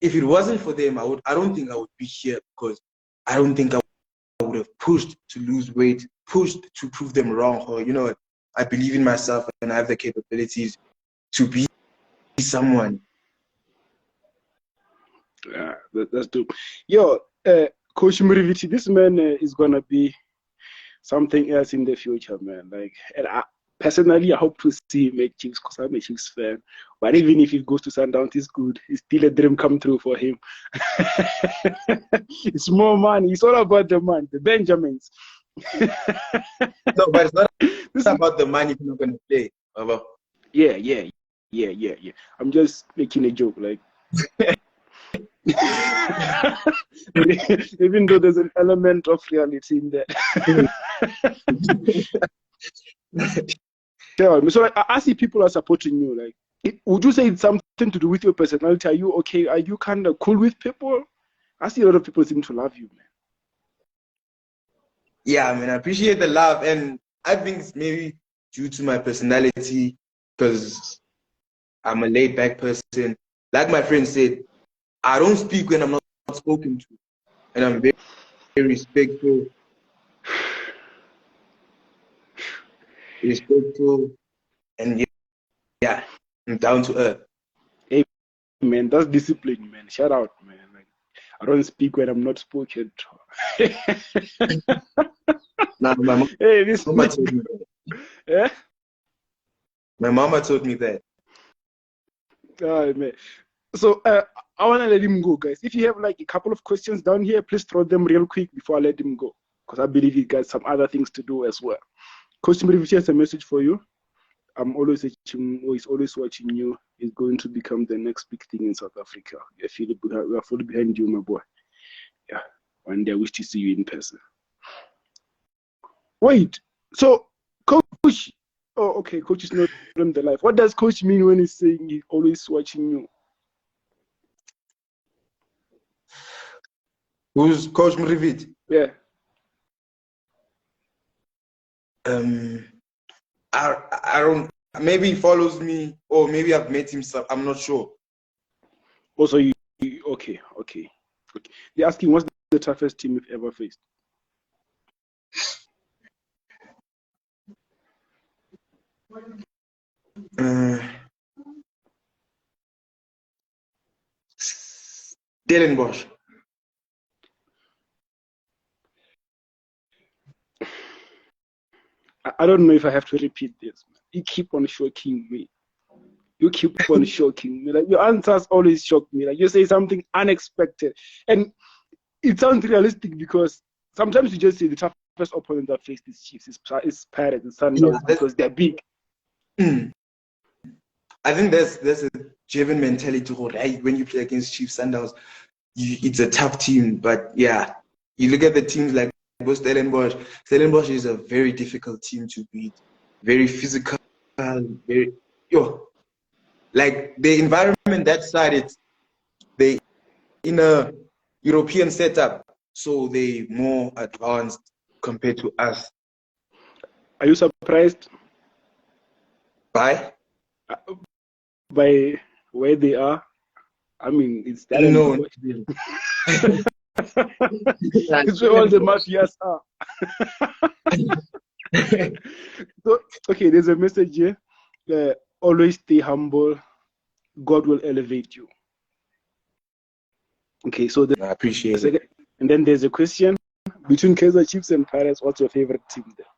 Speaker 2: if it wasn't for them, I don't think I would be here, because I don't think I would have pushed to lose weight, pushed to prove them wrong, or I believe in myself and I have the capabilities to be someone.
Speaker 1: Yeah, that's dope. Yo, Coach Muriviti, this man is gonna be something else in the future, man. Like, and personally, I hope to see him make Chiefs because I'm a Chiefs fan. But even if he goes to Sundowns, it's good. It's still a dream come true for him. It's more money. It's all about the money, the Benjamins.
Speaker 2: No, but it's not about the money if you're not going to play.
Speaker 1: Yeah. I'm just making a joke, like. Even though there's an element of reality in there. So I see people are supporting you. Like, would you say it's something to do with your personality? Are you okay? Are you kind of cool with people? I see a lot of people seem to love you, man.
Speaker 2: Yeah, I mean, I appreciate the love, and I think it's maybe due to my personality because I'm a laid-back person. Like my friend said, I don't speak when I'm not spoken to, and I'm very, very respectful, and yeah, I'm down to earth.
Speaker 1: Hey, man, that's discipline, man. Shout out, man. Like, I don't speak when I'm not spoken to.
Speaker 2: Nah, my mama told me that.
Speaker 1: Yeah?
Speaker 2: My mama told me that.
Speaker 1: Oh, man. So I want to let him go, guys. If you have like a couple of questions down here, please throw them real quick before I let him go, because I believe he got some other things to do as well. Coach Mrivichi has a message for you. I'm always watching, or he's always watching you. He's going to become the next big thing in South Africa. We are fully behind you, my boy. Yeah, one day I wish to see you in person. Wait, so Coach, oh, okay, Coach is not on the live. What does Coach mean when he's saying he's always watching you?
Speaker 2: Who's Coach Mrivichi?
Speaker 1: Yeah.
Speaker 2: I don't. Maybe he follows me, or maybe I've met him. I'm not sure.
Speaker 1: Also, okay. They're asking, what's the toughest team you've ever faced?
Speaker 2: Stellenbosch.
Speaker 1: I don't know if I have to repeat this. You keep on shocking me. Like, your answers always shock me. Like, you say something unexpected, and it sounds realistic because sometimes you just say the toughest opponent that faced is Chiefs, is Pirates, it's Sundowns, because they're big.
Speaker 2: I think there's a driven mentality, right? When you play against Chiefs, Sundowns, it's a tough team. But yeah, you look at the teams like Stellenbosch. Stellenbosch is a very difficult team to beat. Very physical, like the environment that side, they in a European setup, so they more advanced compared to us.
Speaker 1: Are you surprised
Speaker 2: by
Speaker 1: where they are? I mean, it's that.
Speaker 2: No.
Speaker 1: It's where all the mafias are. So, okay, there's a message here. Always stay humble. God will elevate you. Okay, so
Speaker 2: I appreciate it.
Speaker 1: And then there's a question: between Kaizer Chiefs and Pirates, what's your favorite team there?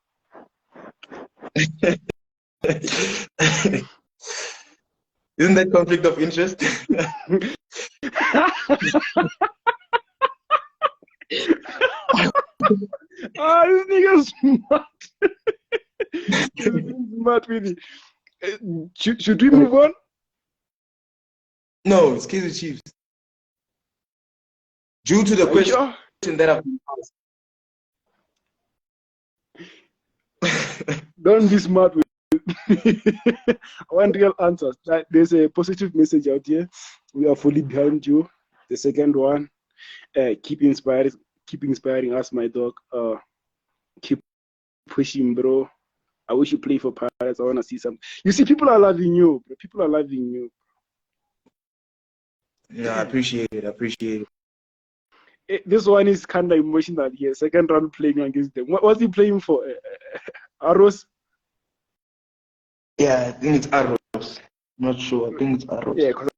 Speaker 2: Isn't that conflict of interest?
Speaker 1: This nigga's smart. Smart, really. Should we move on?
Speaker 2: No, it's Kaizer Chiefs. Due to the question that I've been asked.
Speaker 1: Don't be smart with I want real answers. There's a positive message out here. We are fully behind you. The second one, keep inspiring us, my dog. Keep pushing, bro. I wish you play for Pirates. I want to see some. You see, people are loving you, bro. People are loving you.
Speaker 2: Yeah, I appreciate it.
Speaker 1: This one is kind of emotional here. Second round playing against them. What was he playing for? Arrows?
Speaker 2: Yeah, I think it's Arrows. I'm not sure. I think it's Arrows.
Speaker 1: Yeah, because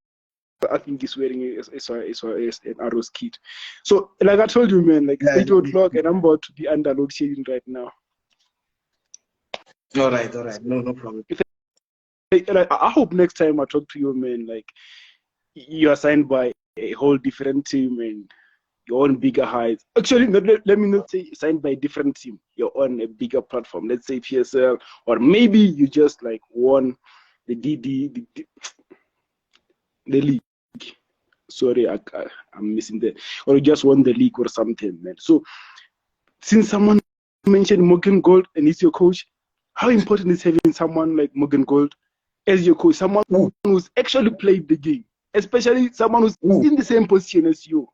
Speaker 1: I think he's wearing an Arrows kit. So, like I told you, man, like 8 o'clock, and I'm about to be under load shedding right now.
Speaker 2: All right. No problem.
Speaker 1: Like, I hope next time I talk to you, man, like you are signed by a whole different team and you're on bigger heights. Actually, let me not say signed by a different team. You're on a bigger platform. Let's say PSL, or maybe you just like won the the league. Sorry, I'm missing that. Or you just won the league or something, man. So since someone mentioned Morgan Gold and he's your coach, how important is having someone like Morgan Gold as your coach? Someone who's actually played the game, especially someone who's in the same position as you.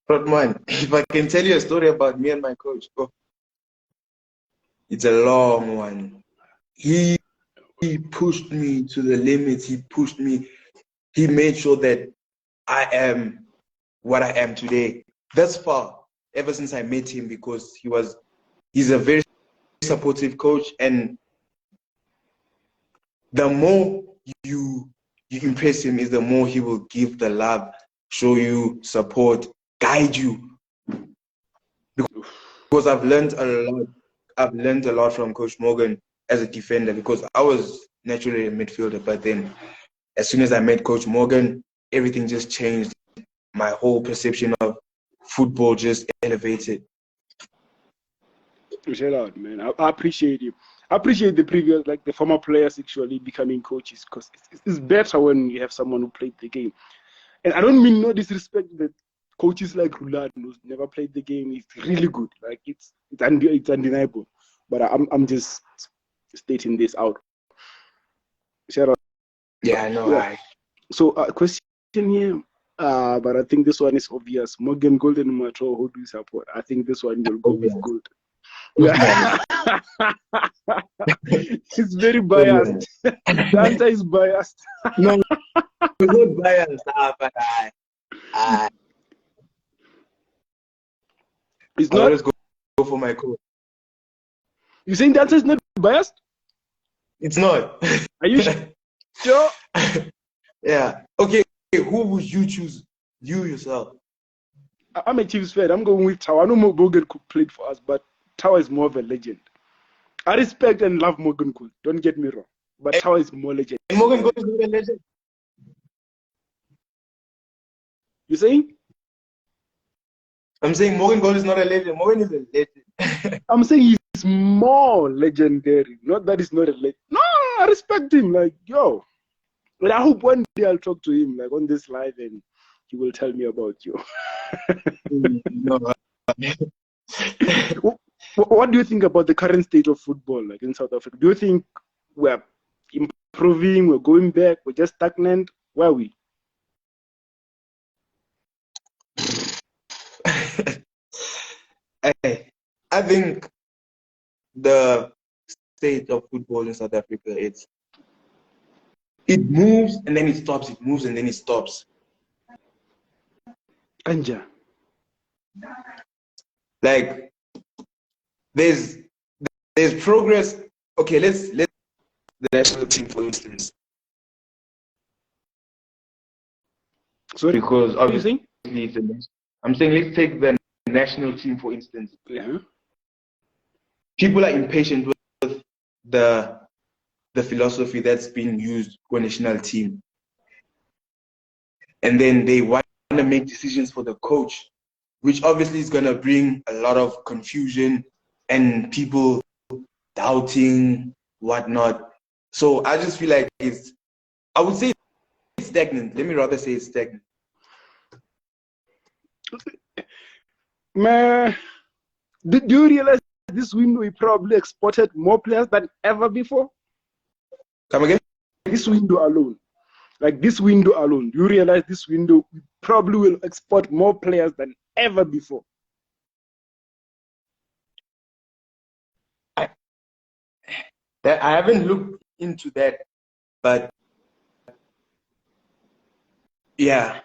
Speaker 2: But man, if I can tell you a story about me and my coach, it's a long one. He pushed me to the limits. He pushed me. He made sure that I am what I am today. Thus far, ever since I met him, because he's a very supportive coach, and the more you impress him is the more he will give the love, show you support, guide you. Because I've learned a lot from Coach Morgan as a defender, because I was naturally a midfielder, but then as soon as I met Coach Morgan, everything just changed. My whole perception of football just elevated.
Speaker 1: Shout out, man. I appreciate you. I appreciate the previous, like the former players actually becoming coaches, because it's better when you have someone who played the game. And I don't mean no disrespect that coaches like Rulan, who's never played the game, is really good. Like it's undeniable. But I'm just stating this out. Shout out.
Speaker 2: Yeah, I know.
Speaker 1: Yeah. So question here, but I think this one is obvious. Morgan Gold and Mato, who do you support? I think this one will go with Gold. Yeah. It's very biased. The answer is biased.
Speaker 2: No, it's not biased, but
Speaker 1: It's
Speaker 2: I'll
Speaker 1: not.
Speaker 2: always go for my coach.
Speaker 1: You saying the answer is not biased?
Speaker 2: It's not.
Speaker 1: Are you sure?
Speaker 2: Yeah. Okay. Who would you choose? You yourself.
Speaker 1: I'm a Chiefs fan. I'm going with Tau. I know Morgan could play for us, but Tau is more of a legend. I respect and love Morgan Gold. Don't get me wrong, but Tau is more legend.
Speaker 2: And Morgan Gold is not a legend.
Speaker 1: You saying?
Speaker 2: I'm saying Morgan Gold is not a legend. Morgan is a legend.
Speaker 1: I'm saying he's more legendary. Not that he's not a legend. No, I respect him. Like, yo. But I hope one day I'll talk to him, like on this live, and he will tell me about you.
Speaker 2: No.
Speaker 1: What do you think about the current state of football, like in South Africa? Do you think we're improving, we're going back, we're just stagnant? Where are we?
Speaker 2: I think the state of football in South Africa, it moves and then it stops. It moves and then it stops.
Speaker 1: Anja.
Speaker 2: Like there's progress. Okay, let's the national team, for instance.
Speaker 1: Sorry,
Speaker 2: because obviously
Speaker 1: it's
Speaker 2: I'm saying let's take the national team, for instance.
Speaker 1: Yeah.
Speaker 2: People are impatient with the philosophy that's being used for a national team. And then they want to make decisions for the coach, which obviously is going to bring a lot of confusion and people doubting, whatnot. So I just feel like I would say it's stagnant. Let me rather say it's stagnant.
Speaker 1: Man, do you realize this window we probably exported more players than ever before?
Speaker 2: Come again?
Speaker 1: This window alone. Like this window alone. Do you realize this window we probably will export more players than ever before?
Speaker 2: I haven't looked into that, but yeah.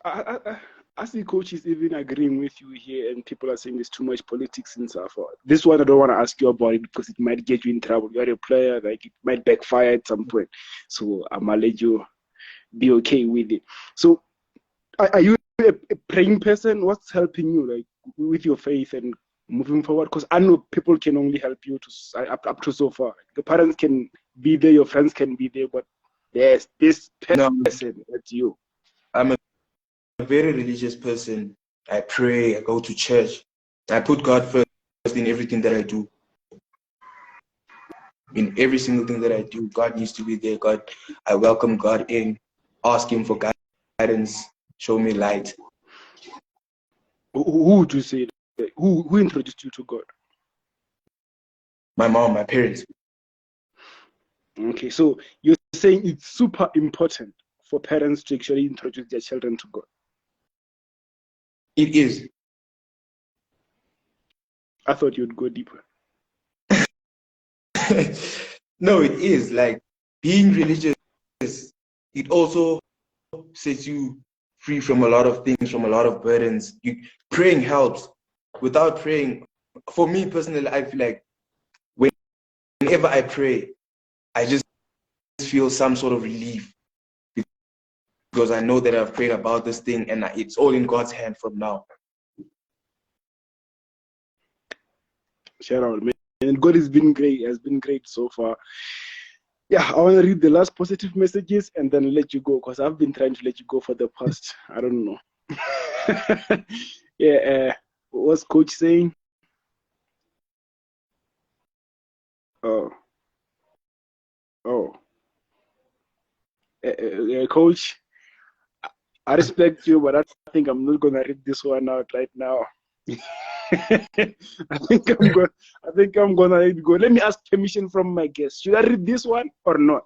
Speaker 1: I see coaches even agreeing with you here, and people are saying there's too much politics in South Africa. This one I don't want to ask you about it because it might get you in trouble. You're a player, like it might backfire at some point. So I'm gonna let you be okay with it. So are you a praying person? What's helping you, like with your faith and moving forward? Because I know people can only help you to up to so far. The parents can be there, your friends can be there, but there's this
Speaker 2: No,
Speaker 1: person, that's you.
Speaker 2: I'm a very religious person. I pray, I go to church. I put God first in everything that I do. In every single thing that I do, God needs to be there. I welcome God in, ask Him for guidance, show me light.
Speaker 1: Who would you say? Who introduced you to God?
Speaker 2: My mom, my parents.
Speaker 1: Okay, so you're saying it's super important for parents to actually introduce their children to God.
Speaker 2: It is.
Speaker 1: I thought you'd go deeper.
Speaker 2: No, it is. Like, being religious, it also sets you free from a lot of things, from a lot of burdens. Praying helps. Without praying, for me personally, I feel like whenever I pray, I just feel some sort of relief, because I know that I've prayed about this thing and it's all in God's hand from now.
Speaker 1: Shout out, man. And God has been great so far. Yeah, I want to read the last positive messages and then let you go, because I've been trying to let you go for the past, I don't know. Yeah, what's coach saying? Oh, coach, I respect you, but I think I'm not gonna read this one out right now. I think I'm gonna let it go. Let me ask permission from my guest. Should I read this one or not?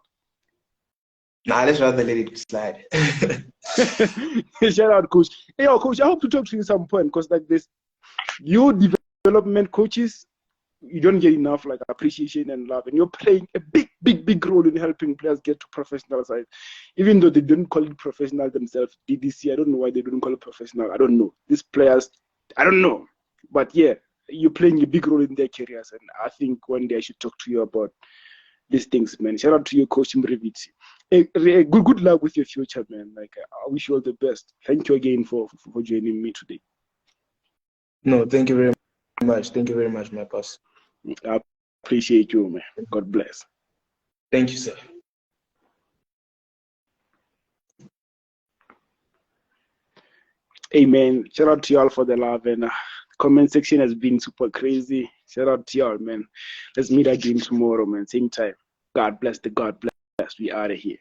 Speaker 2: Nah, let's rather let it slide.
Speaker 1: Shout out, coach. Hey, yo, coach, I hope to talk to you at some point, because like this, you development coaches, you don't get enough like appreciation and love, and you're playing a big role in helping players get to professional side, even though they don't call it professional themselves. DDC, I don't know why they don't call it professional. I don't know. These players, I don't know, but yeah, you're playing a big role in their careers, and I think one day I should talk to you about these things, man. Shout out to you, Coach Mrevitsi. Hey, good luck with your future, man. Like, I wish you all the best. Thank you again for joining me today.
Speaker 2: No, thank you very much. Thank you very much, my boss.
Speaker 1: I appreciate you, man. God bless.
Speaker 2: Thank you, sir.
Speaker 1: Hey, man. Shout out to y'all for the love, and comment section has been super crazy. Shout out to y'all, man. Let's meet again tomorrow, man. Same time. God bless. We out of here.